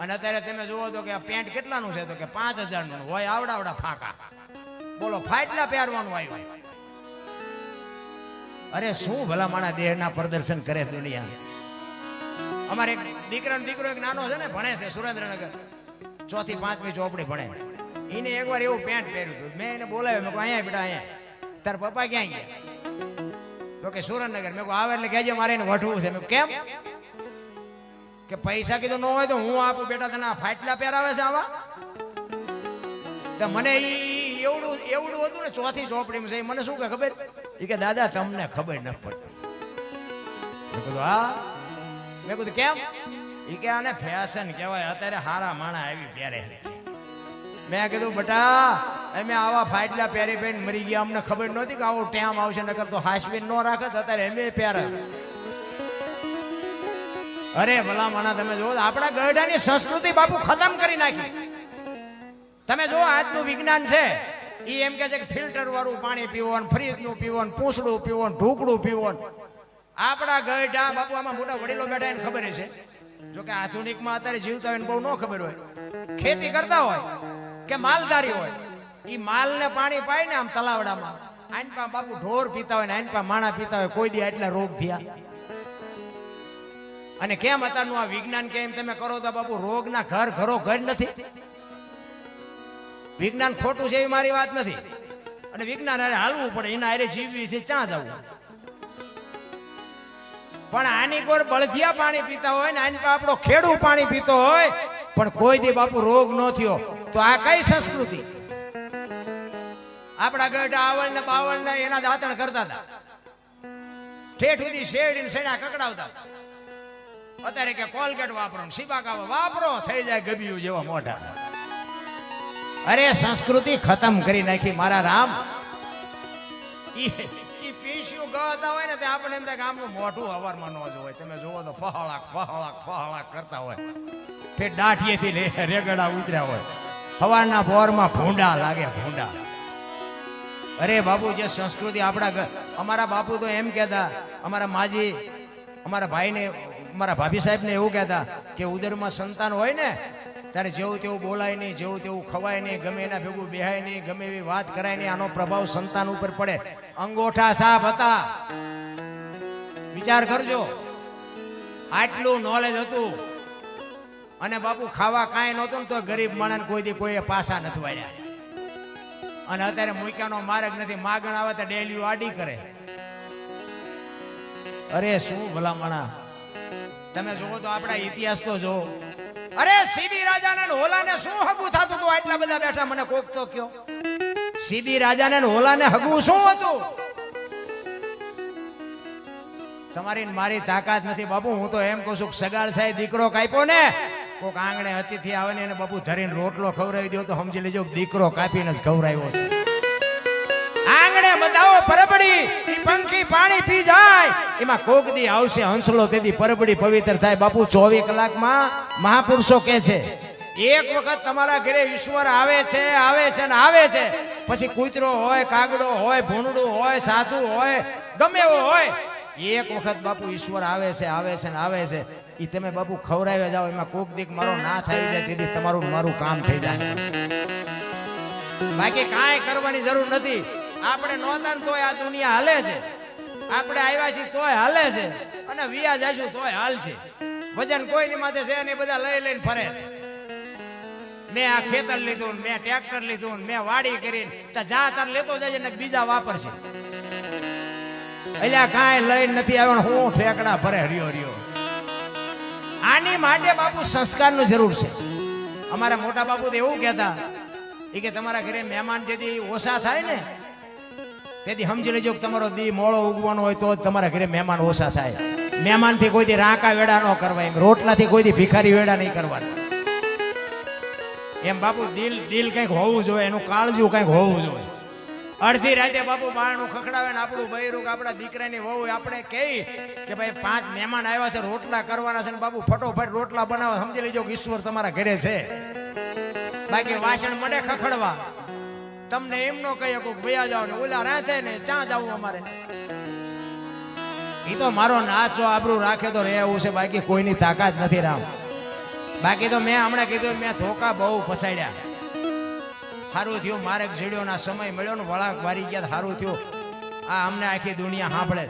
અને અત્યારે તમે જુઓ તો કે આ પેન્ટ કેટલાનું છે તો કે 5,000 નું હોય. આવડા ફાંકા. બોલો ફાટલા પહેરવાનું આવ્યું. અરે શું ભલા માણા દેહના પ્રદર્શન કરે દુનિયા. અમારે એક દીકરો એક નાનો છે ને ભણે છે સુરેન્દ્રનગર 4th થી 5મી ચોપડી ભણે. એને એકવાર એવું પેન્ટ પહેર્યું હતું. મેં એને બોલાવ્યો. મેં કહું અહીંયા બેટા અહીંયા તાર પપ્પા ક્યાં ગયા તો કે સુરેન્દ્રનગર. મેં કહું આવે એટલે કહેજે મારે એને વઢવું છે. મેં કેમ કે પૈસા કીધું ન હોય તો હું આપું બેટા તને આ ફાટલા પહેરાવે છે આવા. તો મને એવડું હતું ને 4th ચોપડીમાં છે. મને શું કે ખબર એ કે દાદા તમને ખબર ન પડતી. મેં કીધું હા. મેં કીધું કેમ એ કે આને ફેશન કહેવાય. અત્યારે હારા માણા આવી પહેરે. મેં કીધું બટા અમે આવા ફાટલા પહેરી પહેરીને મરી ગયા. અમને ખબર નહોતી કે આવો ટેમ આવશે. નકર તો હાસવીન ન રાખે અત્યારે એમ પહેરે. અરે ભલા માણા તમે જો આપણા ગઢાની સંસ્કૃતિ બાપુ ખતમ કરી નાખી. તમે જો આજનું વિજ્ઞાન છે ઈ એમ કે છે કે ફિલ્ટર વાળું પાણી પીવો, ફ્રીજનું પીવો, પૂંછડું પીવો, ઢોકળું પીવો. આપણા ગઈઢા બાપુ આમાં મોટા વડીલો બેઠા એને ખબર છે. જો કે આધુનિકમાં અત્યારે જીવતા હોય ને બહુ ન ખબર હોય, ખેતી કરતા હોય કે માલધારી હોય, ઈ માલને પાણી પાય ને આમ તલાવડામાં, આઈન પા બાપુ ઢોર પીતા હોય ને આઈન પા માણા પીતા હોય, કોઈ દી આટલા રોગ થયા. અને કેમ અત્યારનું આ વિજ્ઞાન કેમ તમે કરો તો બાપુ રોગના ઘરો ઘર નથી. વિજ્ઞાન ખોટું છે એવી મારી વાત નથી, અને વિજ્ઞાન હારે હાલવું પડે, એના હારે જીવવી છે ક્યાં જવું. પણ આની કોઈ બળદિયા પાણી પીતા હોય ને આની પર આપણો ખેડૂ પાણી પીતો હોય પણ કોઈ દી બાપુ રોગ ન થયો, તો આ કઈ સંસ્કૃતિ? આપણા ગઢા આવળ ને બાવળ ને એના દાંતણ કરતા હતા, ઠેઠ સુધી શેડીને શેડા કકડાવતા. અત્યારે કે કોલગેટ વાપરો, સિબાકા વાપરો, થઈ જાય ગબિયું જેવા મોઢા. અરે સંસ્કૃતિ ખતમ કરી નાખી મારા રામ. ઈ પીસ્યું ગતા હોય ને તે આપણે એમ થાય કે આમનું મોઢું હવારમાં ન જ હોય. તમે જોવો તો ફહળાક ફહળાક ફહળાક કરતા હોય, તે દાઠીએથી રેગડા ઉતર્યા હોય, હવારના પોરમાં ભૂંડા લાગે ભૂંડા. અરે બાપુ જે સંસ્કૃતિ આપણા અમારા બાપુ તો એમ કહેતા, અમારા માજી અમારા ભાઈને અમારા ભાભી સાહેબને એવું કહેતા કે ઉદરમાં સંતાન હોય ને ત્યારે જેવું તેવું બોલાય નહીં, જેવું તેવું ખવાય નહીં, ગમે એના ભેગું બેહાય નહીં, ગમે એવી વાત કરાય નહીં, આનો પ્રભાવ સંતાન ઉપર પડે. અંગોઠા સાફ હતા, વિચાર કરજો, આટલું નોલેજ હતું. અને બાપુ ખાવા કાંઈ નહોતું ને તો ગરીબ માણસ કોઈ દી કોઈ પાસા નથી વાળ્યા. અને અત્યારે મૂક્યાનો માર્ગ નથી, માગણ આવે તો ડેલીઓ આડી કરે. અરે શું ભલામણા, તમે જોવો તો આપણા ઇતિહાસ તો જો. અરે સીબી રાજાને હોલાને શું હગું થતું હતું? આટલા બધા બેઠા, મને કોક તો કયો, સીબી રાજાને હોલાને હગું શું હતું? તમારી મારી તાકાત નથી બાપુ. હું તો એમ કહું છું કે સગાળ સાહેબ દીકરો કાપ્યો ને, કોક આંગણે અતિથિ આવે ને એને બાપુ ધરીને રોટલો ખવડાવી દો તો સમજી લેજો દીકરો કાપીને જ ખવડાવ્યો છે. આંગણે બતાવો પરબડી, ઈ પંખી પાણી પી જાય, એમાં કોક દી આવશે હંસલો, તેથી પરબડી પવિત્ર થાય. બાપુ 24 કલાકમાં મહાપુરુષો કહે છે એક વખત તમારા ઘરે ઈશ્વર આવે છે ને આવે છે, પછી કૂતરો હોય, કાગડો હોય, ભૂંડડું હોય, સાધુ હોય, ગમે એવો હોય, એક વખત બાપુ ઈશ્વર આવે છે ને આવે છે. ઈ તમે બાપુ ખવડાવ્યા જાઓ, એમાં કોક દીક મારો ના થઈ જાય તેથી તમારું મારું કામ થઈ જાય. બાકી કાંઈ કરવાની જરૂર નથી. આપણે નહોતા ને તોય આ દુનિયા હાલે છે, આપણે આવ્યા છીએ તોય હાલે છે, અને વિયા જઈશું તોય હાલશે. વજન કોઈની માથે છે ને, બધા લઈ લઈને ફરે. મેં આ ખેતર લીધું, મેં ટ્રેક્ટર લીધું, મેં વાડી કરીને, જા તાર લેતો જાય ને બીજા વાપરશે. એટલે કાંઈ લઈને નથી આવ્યો, હું ઠેકડા ભરે હરિયો. આની માટે બાપુ સંસ્કારની જરૂર છે. અમારા મોટા બાપુ તો એવું કહેતા કે તમારા ઘરે મહેમાન જેથી ઓછા થાય ને તેથી સમજી લેજો કે તમારો દી મોળો ઉગવાનો હોય તો તમારા ઘરે મહેમાન ઓછા થાય. મહેમાનથી કોઈ દી રાંકા વેડા ન કરવા, એમ રોટલાથી કોઈ દી ભિખારી વેડા નહીં કરવાના. એમ બાપુ દિલ કંઈક હોવું જોઈએ, એનું કાળજું કંઈક હોવું જોઈએ. અડધી રાતે બાપુ બારણું ખખડાવે ને આપણું બૈરું આપણા દીકરાની વહુ આપણે કહી કે ભાઈ 5 મહેમાન આવ્યા છે, રોટલા કરવાના છે, ને બાપુ ફટોફટ રોટલા બનાવો, સમજી લેજો કે ઈશ્વર તમારા ઘરે છે. બાકી વાસણ મળે ખખડવા, તમને એમ નો કહી શકું ભૈયા જાઓ ને ઓલા રાતે ને ચા જવું અમારે. એ તો મારો નાચો આબરૂ રાખે તો રહેવું છે, બાકી કોઈની તાકાત નથી રામ. બાકી તો મેં હમણાં કીધું મેં ધોકા બહુ ફસાડ્યા. સારું થયું મારે જીડ્યોના સમય મળ્યો ને, વળાંક વારી ગયા, સારું થયું. આ અમને આખી દુનિયા સાંભળે.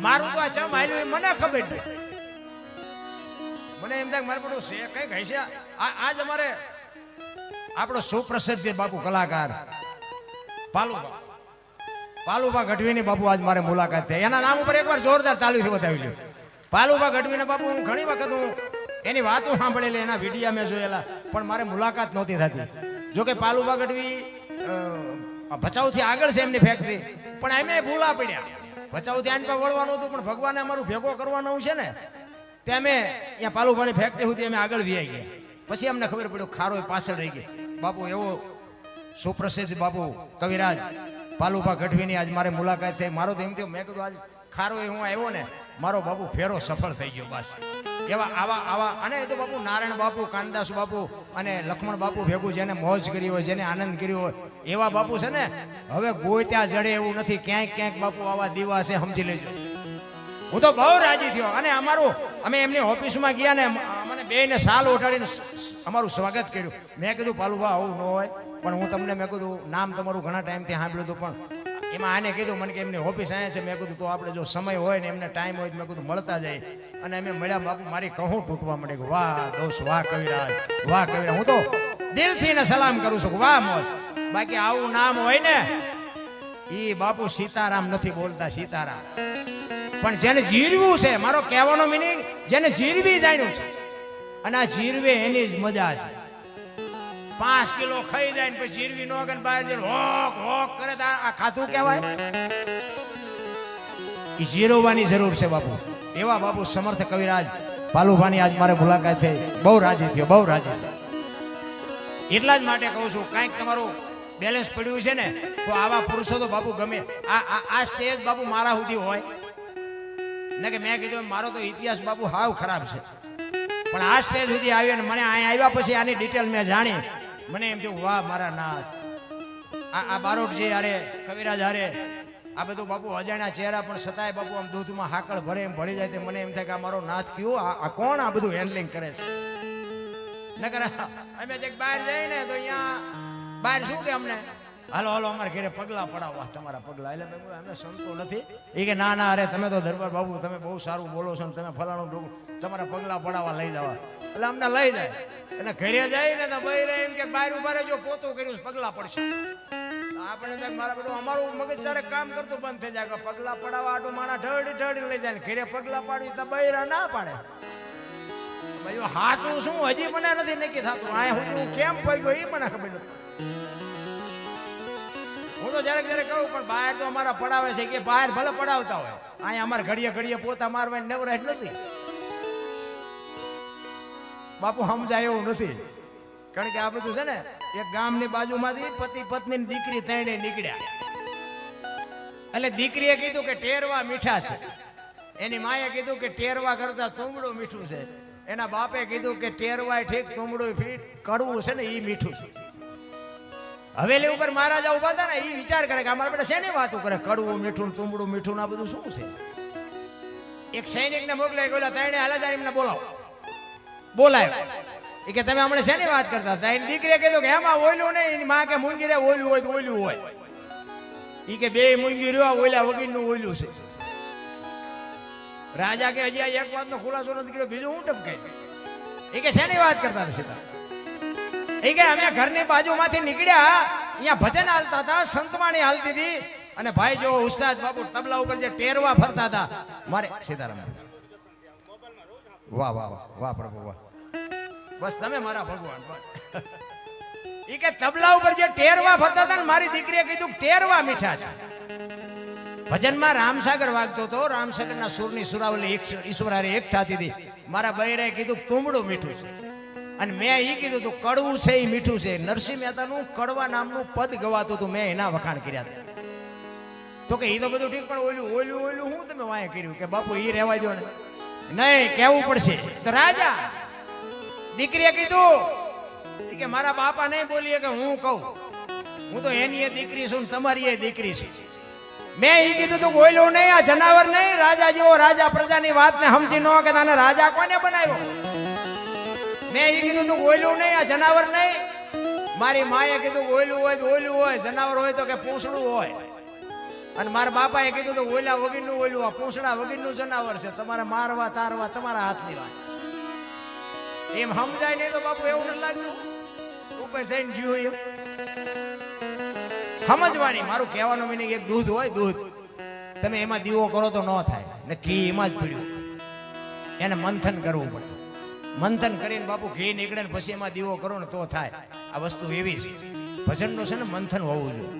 મારું તો આ ચમ હાલ્યું મને ખબર નહીં. મને એમ થાય મારે બધું છે કઈક હશે. આજ અમારે આપણો સુપ્રસિદ્ધ બાપુ કલાકાર પાલુભા ગઢવીની બાપુ આજ મારે મુલાકાત થઈ. એના નામ ઉપર એકવાર જોરદાર તાલીથી બતાવી લ્યો. પાલુભા ગઢવીને બાપુ હું ઘણી વખત હું એની વાતો સાંભળેલી, એના વિડીયા મેં જોયેલા, પણ મારે મુલાકાત નહોતી થતી. જોકે પાલુભા ગઢવી ભચાઉથી આગળ છે એમની ફેક્ટરી, પણ એમ ભૂલા પડ્યા. ભચાઉથી આને વળવાનું હતું, પણ ભગવાને અમારું ભેગો કરવાનું છે ને, તે અમે અહીંયા પાલુભાની ફેક્ટરી સુધી અમે આગળ વી ગયા. પછી અમને ખબર પડ્યું ખારો પાછળ રહી ગઈ. બાપુ એવો સુપ્રસિદ્ધ બાપુ કવિરાજ પાલુભા ગઢવીની આજ મારે મુલાકાત થઈ. મારો તો એમ થયું, મેં કીધું આજ ખારો હું આવ્યો ને, મારો બાપુ ફેરો સફળ થઈ ગયો. બસ એવા આવા અને એ તો બાપુ નારાયણ બાપુ, કાનદાસ બાપુ અને લક્ષ્મણ બાપુ ભેગું જેને મોજ કરી હોય, જેને આનંદ કર્યો હોય એવા બાપુ છે ને હવે ગોત્યા જડે એવું નથી. ક્યાંક બાપુ આવા દીવા છે, સમજી લેજો. હું તો બહુ રાજી થયો. અને અમે એમની ઓફિસમાં ગયા ને મને બેયને સાલ ઓઢાડીને અમારું સ્વાગત કર્યું. મેં કીધું પાલુભા આવું ન હોય, પણ હું તમને મેં કીધું નામ તમારું ઘણા ટાઈમથી સાંભળ્યું હતું, પણ એમાં આને કીધું મને કે એમની ઓફિસ અહીંયા છે. મેં કીધું તો આપણે જો સમય હોય ને એમને ટાઈમ હોય મેં કીધું મળતા જાય. અને અમે મળ્યા બાપુ મારી કહું તૂટવા માંડે કે વાહ દોસ્ત, વાહ કવિરાજ, વાહ કવિરાજ. હું તો દિલથી ને સલામ કરું છું, વાહ મોજ. બાકી આવું નામ હોય ને ઈ બાપુ સીતારામ નથી બોલતા, સીતારામ. પણ જેને જીરવું છે, મારો કહેવાનો મિનિંગ જેને જીરવી જાણ્યું છે, અને આ જીરવે એની જ મજા છે. 5 કિલો ખાઈ જાય ને પછી જીરવી નો ગન બહાર જઈને હોક હોક કરે તો આ ખાતું કહેવાય? ઈ જીરવવાની જરૂર છે બાપુ. એવા બાપુ સમર્થ કવિરાજ પાલુભાની આજ મારે મુલાકાત થઈ. બહુ રાજી થયો, બહુ રાજી થયો. એટલા જ માટે કહું છું, કાંઈક તમારું બેલેન્સ પડ્યું છે ને તો આવા પુરુષો તો બાપુ ગમે. આ સ્ટેજ બાપુ મારા સુધી હોય ને કે મેં કીધું મારો તો ઇતિહાસ બાપુ હાવ ખરાબ છે, પણ આ સ્ટેજ સુધી આવ્યો ને મને અહીંયા આવ્યા પછી આની ડિટેલ મેં જાણી. મને એમ થયું વાહ મારા નાથ, આ બારોટજી હારે, કવિરાજ હારે, આ બધું બાપુ અજાણ્યા ચહેરા પણ છતાંય બાપુ આમ દૂધમાં હાકળ ભરે એમ ભળી જાય. મને એમ થાય કે આ મારો નાથ કયો, આ કોણ આ બધું હેન્ડલિંગ કરે છે? નકર અમે જે બહાર જઈએ ને તો અહીંયા બહાર શું કે અમને હાલો અમારે ઘરે પગલા પડાવવા, તમારા પગલા. એટલે અમે સંતો નથી. એ કે ના અરે તમે તો દરબાર બાબુ તમે બહુ સારું બોલો છો ને તમે ફલાણું તમારા પગલા પડાવવા લઈ જવા. એટલે અમને લઈ જાય. અને ઘરે જાય ને તો બહાર એમ કે બહાર ઉભા રહેજો, પોતું કર્યું પગલા પડશે. આપણે મારા બધું અમારું મગજ ચારે કામ કરતું બંધ થઈ જાય. પગલા પડાવવા આટલું માણા ઢળી લઈ જાય, ઘરે પગલા પાડવી તો બૈરા ના પાડે. ભાઈ હાચું શું હજી મને નથી નક્કી થતું. આ સુધી હું કેમ પગ્યો એ મને ખબર નથી. હું તો જયારે કહું પણ બહાર તો અમારા પડાવે છે કે બહાર ભલે પડાવતા હોય, અહીંયા અમારે ઘડીએ પોતા મારવાની નવરાશ નથી બાપુ. સમજાય એવું નથી. કારણ કે આ બધું છે ને એક ગામની બાજુમાંથી પતિ પત્ની ની દીકરી ત્રણે નીકળ્યા. એટલે દીકરીએ કીધું કે ટેરવા મીઠા છે, એની માએ કીધું કે ટેરવા કરતા તુંબડું મીઠું છે, એના બાપે કીધું કે ટેરવાય ઠીક તુંબડું ફીટ કડવું છે ને એ મીઠું છે. હવેલી ઉપર મહારાજા ઉભા હતા ને એ વિચાર કરે કે અમારા બેટા શેની વાતો કરે, કડવું મીઠું તુંબડું મીઠું ના બધું શું છે? એક સૈનિક ને મોકલે, ત્રણે હાલાજાર એમને બોલાય એ કે તમે હમણાં શેની વાત કરતા હતા? એની દીકરીએ કીધું કે એમાં ઓયલું નહીં, એની માં કે મૂંગી રે ઓયલું હોય તો ઓયલું હોય. એ કે બે મૂંગી રહ્યો, ઓયલા વગીરનું ઓયલું છે. રાજા કે હજી એક વાતનો ખુલાસો નથી કર્યો, બીજું હું ટપકે. એ કે શેની વાત કરતા હતા સીધા? એ કે અમે ઘરની બાજુમાંથી નીકળ્યા, અહીંયા ભજન હાલતા હતા, સંતવાણી હાલતી હતી, અને ભાઈ જો ઉસ્તાદ બાપુ તબલા ઉપર જે ટેરવા ફરતા હતા. મારે સીતારામ વાહ વાહ વાહ પ્રભુ વાહ, બસ તમે મારા ભગવાન બસ. એ કે તબલા ઉપર જે ટેરવા ફરતા હતા ને મારી દીકરીએ કીધું ટેરવા મીઠા છે. ભજનમાં રામસાગર વાગતો હતો, રામસાગરના સુરની સુરાવલી ઈશ્વરારે એક થતી હતી. મારા બૈરાએ કીધું તુંબડું મીઠું છે, અને મેં એ કીધું તું કડવું છે એ મીઠું છે. નરસિંહ મહેતાનું કડવા નામનું પદ ગવાતું હતું, મેં એના વખાણ કર્યા હતા. તો કે એ તો બધું ઠીક, પણ ઓયલું હું તમે વાંહે કર્યું કે બાપુ એ રહેવા દો ને, નહીં કેવું પડશે. તો રાજા દીકરીએ કીધું કે મારા બાપા નહીં બોલીએ કે હું કહું, હું તો એની એ દીકરી છું, તમારી એ દીકરી છું. મેં એ કીધું તું ઓયલું નહીં, આ જનાવર નહીં. રાજા જેવો રાજા પ્રજાની વાત ને સમજી ન કે તને રાજા કોને બનાવ્યો? મેં એ કીધું તું ઓયલું નહીં, આ જનાવર નહીં. મારી માએ કીધું ઓયલું હોય તો ઓયલું હોય, જનાવર હોય તો કે પૂંછડું હોય. અને મારા બાપાએ કીધું તો ઓયલા વગરનું ઓયલું, આ પૂંછડા વગરનું જનાવર છે. તમારે મારવા તારવા તમારા હાથની વાત. એમ સમજાય નહીં તો બાપુ એવું નથી લાગતું ઉપર થઈને જીવો એમ સમજવાની. મારું કહેવાનું મિનિંગ એક દૂધ હોય, દૂધ તમે એમાં દીવો કરો તો ન થાય ને, ઘી એમાં જ પીડ્યું, એને મંથન કરવું પડે. મંથન કરીને બાપુ ઘી નીકળે ને પછી એમાં દીવો કરો ને તો થાય. આ વસ્તુ એવી છે, ભજનનું છે ને મંથન હોવું જોઈએ.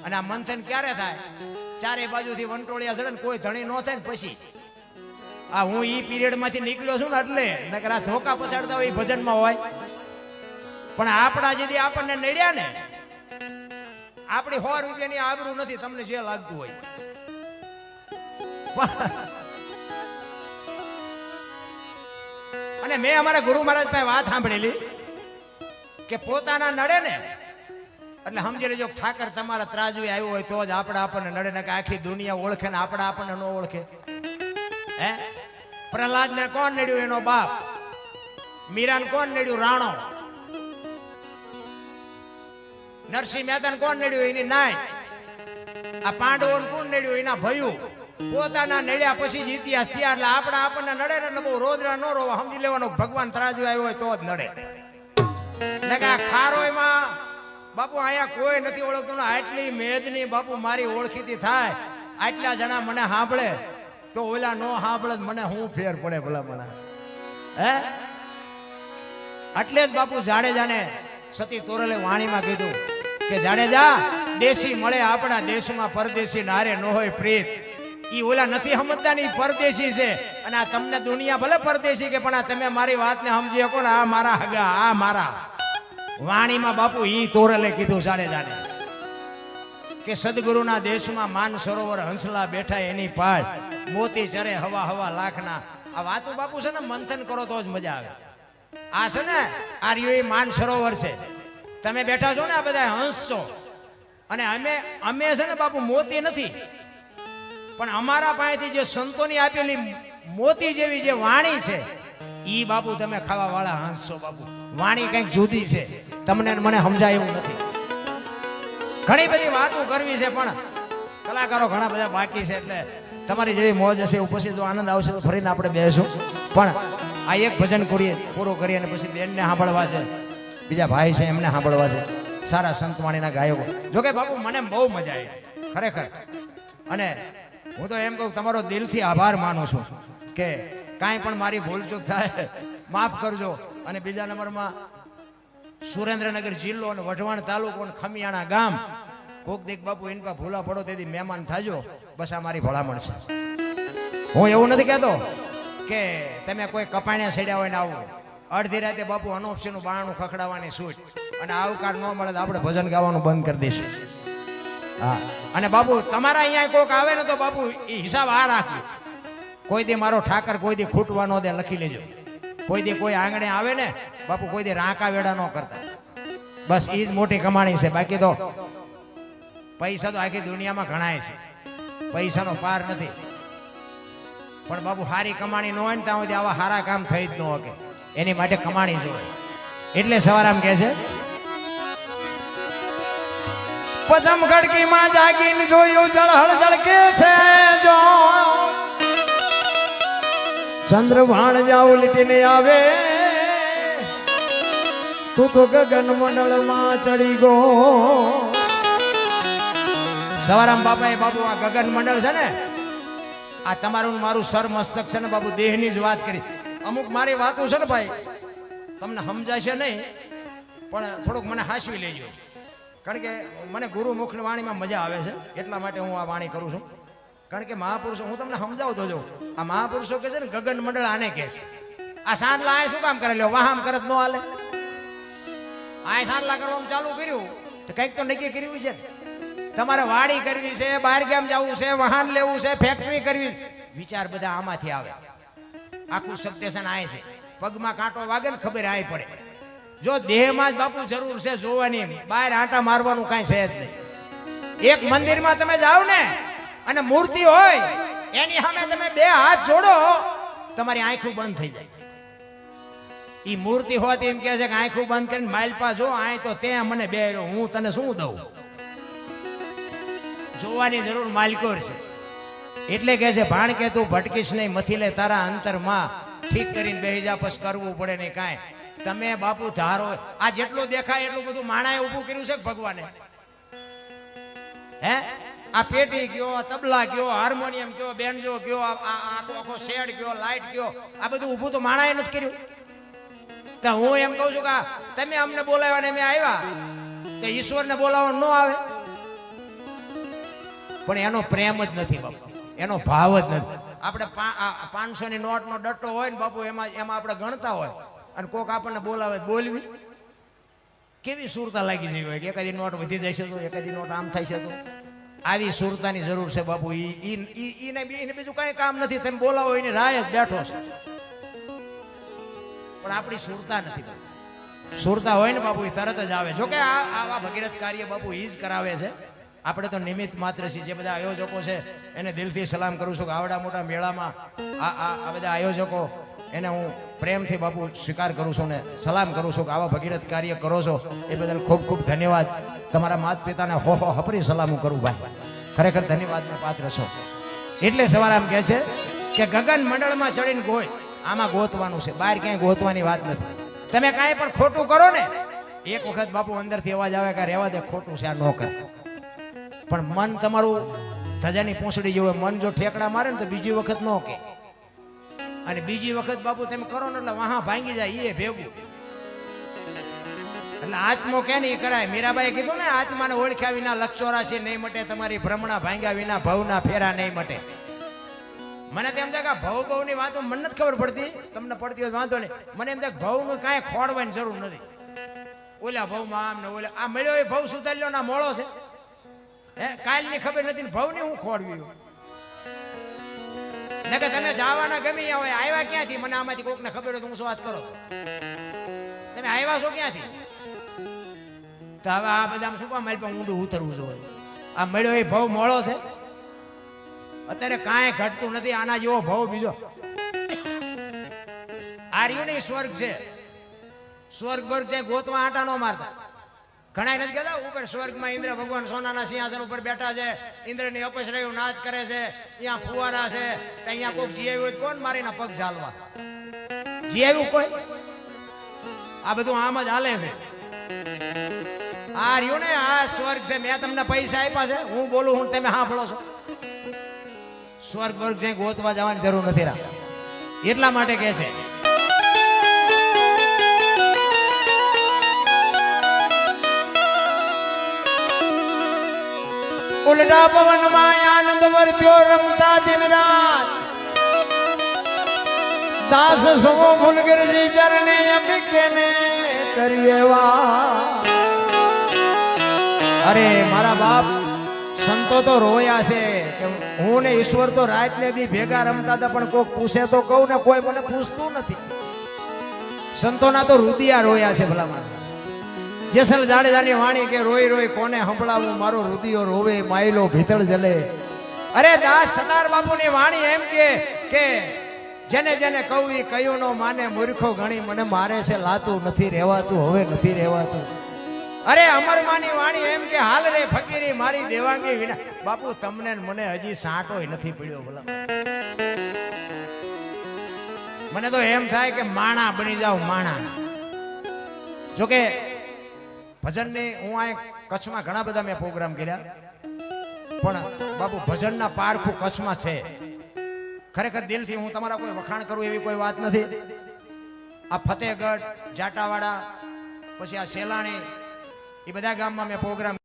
અને આ મંથન ક્યારે થાય? ચારે બાજુથી વંટોળિયા ચડે ને કોઈ ધણી ન થાય ને પછી. આ હું ઈ પીરિયડ માંથી નીકળ્યો છું ને એટલે નકર આ ધોકા પસાડતા હોય ભજનમાં હોય. પણ આપણા જેથી આપણને નડ્યા ને, આપણી 100 રૂપિયાની આબરૂ નથી, તમને જે લાગતું હોય. અને મેં અમારા ગુરુ મહારાજ પાસે વાત સાંભળેલી કે પોતાના નડે ને એટલે સમજી લેજો ઠાકર તમારા ત્રાજવી આવ્યો હોય તો જ આપણે આપણને નડે ને કે આખી દુનિયા ઓળખે ને આપણે આપણને ન ઓળખે. હે પ્રહલાદ ને કોણ નડ્યું? એનો બાપ. મીરાને કોણ નડ્યું? રાણો. નરસિંહ મહેતાને કોણ નડ્યું? એની નાય. આ પાંડવોને કોણ નડ્યું? એના ભયું. પોતાના નડ્યા પછી જ ઇતિહાસ થયા. એટલે આપણે આપણને નડે ને બહુ રોદરા ન રોવા, સમજી લેવાનું ભગવાન ત્રાજવી આવ્યો હોય તો જ નડે ને કે આ ખારો એમાં બાપુ અહીંયા કોઈ નથી ઓળખતું ને આટલી મેદની બાપુ મારી ઓળખીતી થાય, આટલા જણા મને સાંભળે તો ઓલા નો સાંભળે મને શું ફેર પડે ભલા મને? હે એટલે જ બાપુ જાડેજાને સતી તોરલે વાણીમાં કીધું કે જાડેજા દેશી મળે આપણા દેશમાં, પરદેશી નારે ન હોય પ્રીત. ઈ ઓલા નથી સમજતા ને પરદેશી છે, અને આ તમને દુનિયા ભલે પરદેશી કે પણ આ તમે મારી વાતને સમજી શકો ને આ મારા હગા, આ મારા. વાણીમાં બાપુ ઈ તોરલે કીધું જાડેજાને કે સદગુરુના દેશમાં માન સરોવર હંસલા બેઠા એની પાળ, મોતી ચરે હવા હવા લાખના. આ વાતો બાપુ છે ને મંથન કરો તો જ મજા આવે. આ છે ને આ રહ્યું માન સરોવર છે, તમે બેઠા છો ને આ બધા હંસ છો, અને અમે છે ને બાપુ મોતી નથી, પણ અમારા પાસેથી જે સંતોની આપેલી મોતી જેવી જે વાણી છે ઈ બાપુ તમે ખાવા વાળા હંસ છો બાપુ. વાણી કંઈક જુદી છે, તમને મને સમજાય એવું નથી. ઘણી બધી વાતો કરવી છે પણ કલાકારો ઘણા બધા બાકી છે, એટલે તમારી જેવી મોજ હશે એવું પછી જો આનંદ આવશે તો ફરીને આપણે બેસું. પણ આ એક ભજન પૂરું કરીએ અને પછી બેનને સાંભળવા છે, બીજા ભાઈ છે એમને સાંભળવા છે, સારા સંતવાણીના ગાયકો. જોકે બાપુ મને બહુ મજા આવી ખરેખર, અને હું તો એમ કહું તમારો દિલથી આભાર માનું છું કે કાંઈ પણ મારી ભૂલચૂક થાય માફ કરજો. અને બીજા નંબરમાં સુરેન્દ્રનગર જિલ્લો અને વઢવાણ તાલુકો અને ખમિયાણા ગામ, કોક દીક બાપુ એની પાસે ભૂલા પડો તેથી મહેમાન થાજો, બસ આ મારી ભલામણ છે. હું એવું નથી કહેતો કે તમે કોઈ કપાણ્યા સડ્યા હોય ને આવું અડધી રાતે બાપુ અનોપસીનું બારણું ખખડાવવાની છૂટ, અને આવકાર ન મળે તો આપણે ભજન ગાવાનું બંધ કરી દઈશું. હા, અને બાપુ તમારા અહીંયા કોઈક આવે ને તો બાપુ એ હિસાબ આ રાખજો. કોઈ દી મારો ઠાકર કોઈ દી ખૂટવા ન દે, લખી લેજો. કોઈ દી કોઈ આંગણે આવે ને બાપુ કોઈ દી રાંકા વેડા ન કરતા. બસ એ જ મોટી કમાણી છે. બાકી તો પૈસા તો આખી દુનિયામાં ઘણાય છે, પૈસાનો પાર નથી. પણ બાપુ સારી કમાણી ન હોય ને ત્યાં સુધી આવા સારા કામ થઈ જ ન શકે. એની માટે કમાણી જોઈએ. એટલે સવારામ કહે છે પચમ ખડકીમાં જાગીને જોયું જળહળ જળકે છે જો ચંદ્ર ભાણ જાવ લીટીને આવે તું તો ગગન મંડળમાં ચડી ગો. સવારામ બાપાએ બાપુ આ ગગન મંડળ છે ને આ તમારું મારું સર મસ્તક છે ને બાપુ, દેહની જ વાત કરી. અમુક મારી વાતો છે ને ભાઈ તમને સમજાશે નહીં, પણ થોડુંક મને હાંસવી લેજો, કારણ કે મને ગુરુમુખની વાણીમાં મજા આવે છે, એટલા માટે હું આ વાણી કરું છું. કારણ કે મહાપુરુષો હું તમને સમજાવતો જાઉં. આ મહાપુરુષો કે છે ને ગગન મંડળ આને કહે છે. આ સાંડલા આ શું કામ કરે લ્યો? વાહામ કરત નો હાલે. આ સાંડલા કરવાનું ચાલુ કર્યું તો કંઈક તો નક્કી કર્યું છે. તમારે વાડી કરવી છે, બહાર ગામ જવું છે, વાહન લેવું છે, ફેક્ટરી કરવી, વિચાર બધા આમાંથી આવે. આખું સબસ્ટેશન આય છે, પગમાં કાંટો વાગે ને ખબર આય પડે. જો દેહમાં જ બાપુ જરૂર છે જોવાની, બહાર આંટા મારવાનું કાંઈ છે જ નહીં. એક મંદિરમાં તમે જાઓ ને અને મૂર્તિ હોય એની સામે તમે બે હાથ જોડો, તમારી આંખું બંધ થઈ જાય. ઈ મૂર્તિ હોત એમ કહે છે કે આંખું બંધ કરીને માલપા જો આય તો ત્યાં મને બે હું તને શું દઉં. જોવાની જરૂર માલિકોર છે. એટલે કહે છે ભાણ કે તું ભટકીશ નહીં, મથી લે તારા અંતરમાં, ઠીક કરીને બેહી જા, પછી કરવું પડે નહીં કાંઈ. તમે બાપુ ધારો આ જેટલું દેખાય એટલું બધું માણાએ ઊભું કર્યું છે ભગવાને. હે આ પેટી કયો, તબલા કયો, હાર્મોનિયમ કયો, બેન્જો કયો, આખો આખો શેડ કયો, લાઈટ કયો, આ બધું ઊભું તો માણાએ નથી કર્યું. તો હું એમ કહું છું કે તમે અમને બોલાવ્યા ને અમે આવ્યા, તો ઈશ્વરને બોલાવવા ન આવે? પણ એનો પ્રેમ જ નથી બાપુ, એનો ભાવ જ નથી. આપણે 500 ની નોટ નો ડટ્ટો હોય ને બાપુ, એમાં આપણે ગણતા હોય અને કોક આપણને બોલાવે બોલવી કેવી સુરતા લાગી જઈ હોય કે એકાદી નોટ વધી જાય છે તો એકાદી નોટ આમ થાય છે. તો આવી સુરતાની જરૂર છે બાપુ. એને બીજું કઈ કામ નથી, તમે બોલાવો એની રાહ જ બેઠો છે. પણ આપણી સુરતા નથી બાપુ. સુરતા હોય ને બાપુ એ તરત જ આવે. જોકે આવા ભગીરથ કાર્ય બાપુ એ જ કરાવે છે. આપણે તો નિમિત્ત માત્ર છીએ. જે બધા આયોજકો છે એને દિલથી સલામ કરું છું કે આવડા મોટા મેળામાં આ બધા આયોજકો એને હું પ્રેમથી બાપુ સ્વીકાર કરું છું ને સલામ કરું છું કે આવા ભગીરથ કાર્ય કરો છો એ બદલ ખૂબ ખૂબ ધન્યવાદ. તમારા માત પિતાને હો હપરી સલામ હું કરું ભાઈ, ખરેખર ધન્યવાદને પાત્ર છો. એટલે સવારે આમ કહે છે કે ગગન મંડળમાં ચડીને ગોય, આમાં ગોતવાનું છે, બહાર ક્યાંય ગોતવાની વાત નથી. તમે કાંઈ પણ ખોટું કરો ને એક વખત બાપુ અંદરથી અવાજ આવે કે રહેવા દે, ખોટું છે આ ન કરે. પણ મન તમારું ધજાની પૂંછડી જેવું, મન જો ઠેકડા મારે ને તો બીજી વખત ન કે, અને બીજી વખત બાપુ તમે કરો ને એટલે વાહા ભાંગી જાય એ ભેગું. એટલે આત્મો કે નહીં કરાય. મીરાબાઈએ કીધું ને આત્માને ઓળખ્યા વિના લક્ષોરાશી નહીં મટે, તમારી ભ્રમણા ભાંગ્યા વિના ભવના ફેરા નહીં મટે. મને તેમ થાય કે ભવ ની વાતો મને નથી ખબર પડતી, તમને પડતી હોય વાંધો નહીં. મને એમ થાય ભવનું કાંઈ ખોડવાની જરૂર નથી. ઓલા ભવમાં આમ ને ઓલા આ મળ્યો એ ભવ સુધાર્યો ના મોળો છે. હે કાલની ખબર નથી ને ભવની હું ખોડવી ને કે તમે જવાના ગમી હોય. આવ્યા ક્યાંથી? મને આમાંથી કોકને ખબર હોય તો હું શું વાત કરો? તમે આવ્યા છો ક્યાંથી? તો હવે આ બધા શું કામ મારી પાસે ઊંડું ઉતરવું જોઈએ? આ મળ્યો એ ભવ મોળો છે. અત્યારે કાંઈ ઘટતું નથી. આના જેવો ભવ બીજો આ રહ્યું ને સ્વર્ગ છે. સ્વર્ગ વર્ગ છે ગોતવા આટા નો મારતા. ઘણા નથી કહેતા ઉપર સ્વર્ગમાં ઇન્દ્ર ભગવાન સોનાના સિંહાસન ઉપર બેઠા છે, ઇન્દ્રની અપસરાયું નાચ કરે છે, ત્યાં ફુવારા છે. અહીંયા કોઈક જી આવ્યું કોણ મારીના પગ ઝાલવા જી આવ્યું કોઈ? આ બધું આમ જ હાલે છે. આ રહ્યું ને આ સ્વર્ગ છે. મેં તમને પૈસા આપ્યા છે, હું બોલું હું તમે સાંભળો છો. સ્વર્ગ વર્ગ છે ગોતવા જવાની જરૂર નથી રા. એટલા માટે કહે છે ઉલટા પવન માં આનંદ વર્ત્યો રમતા દિન રાત. દાસ સો ફૂલગીરજી ચરણે અંબિકે ને કરીએ વાત. અરે મારા બાપ સંતો તો રોયા છે કે હું ને ઈશ્વર તો રાત ને દી ભેગા રમતા હતા, પણ કોઈ પૂછે તો કહું ને કોઈ મને પૂછતું નથી. સંતોના તો રુદિયા રોયા છે ભલામાં. જેસલ જાડેજાની વાણી કે રોઈ રોઈ કોને સંભળાવું, મારો રુદિયો રોવે માયલો ભીતળ જલે. અરે દાસ સદાર બાપુની વાણી એમ કે જેને જેને કહું એ કયું નો માને, મૂર્ખો ગણી મને મારે છે લાતું નથી રહેવાતું, હવે નથી રહેવાતું. અરે અમરમાની વાણી એમ કે હાલ રે ફકીરી મારી દેવાંગી વિના. બાપુ તમને મને હજી સાંટોય નથી પડ્યો ભલા. મને તો એમ થાય કે માણા બની જાવ માણા. જોકે ભજનની હું આ કચ્છમાં ઘણા બધા મેં પ્રોગ્રામ કર્યા, પણ બાપુ ભજનના પારખું કચ્છમાં છે. ખરેખર દિલથી હું તમારા કોઈ વખાણ કરું એવી કોઈ વાત નથી. આ ફતેહગઢ, જાટાવાડા, પછી આ સેલાણી, એ બધા ગામમાં મેં પ્રોગ્રામ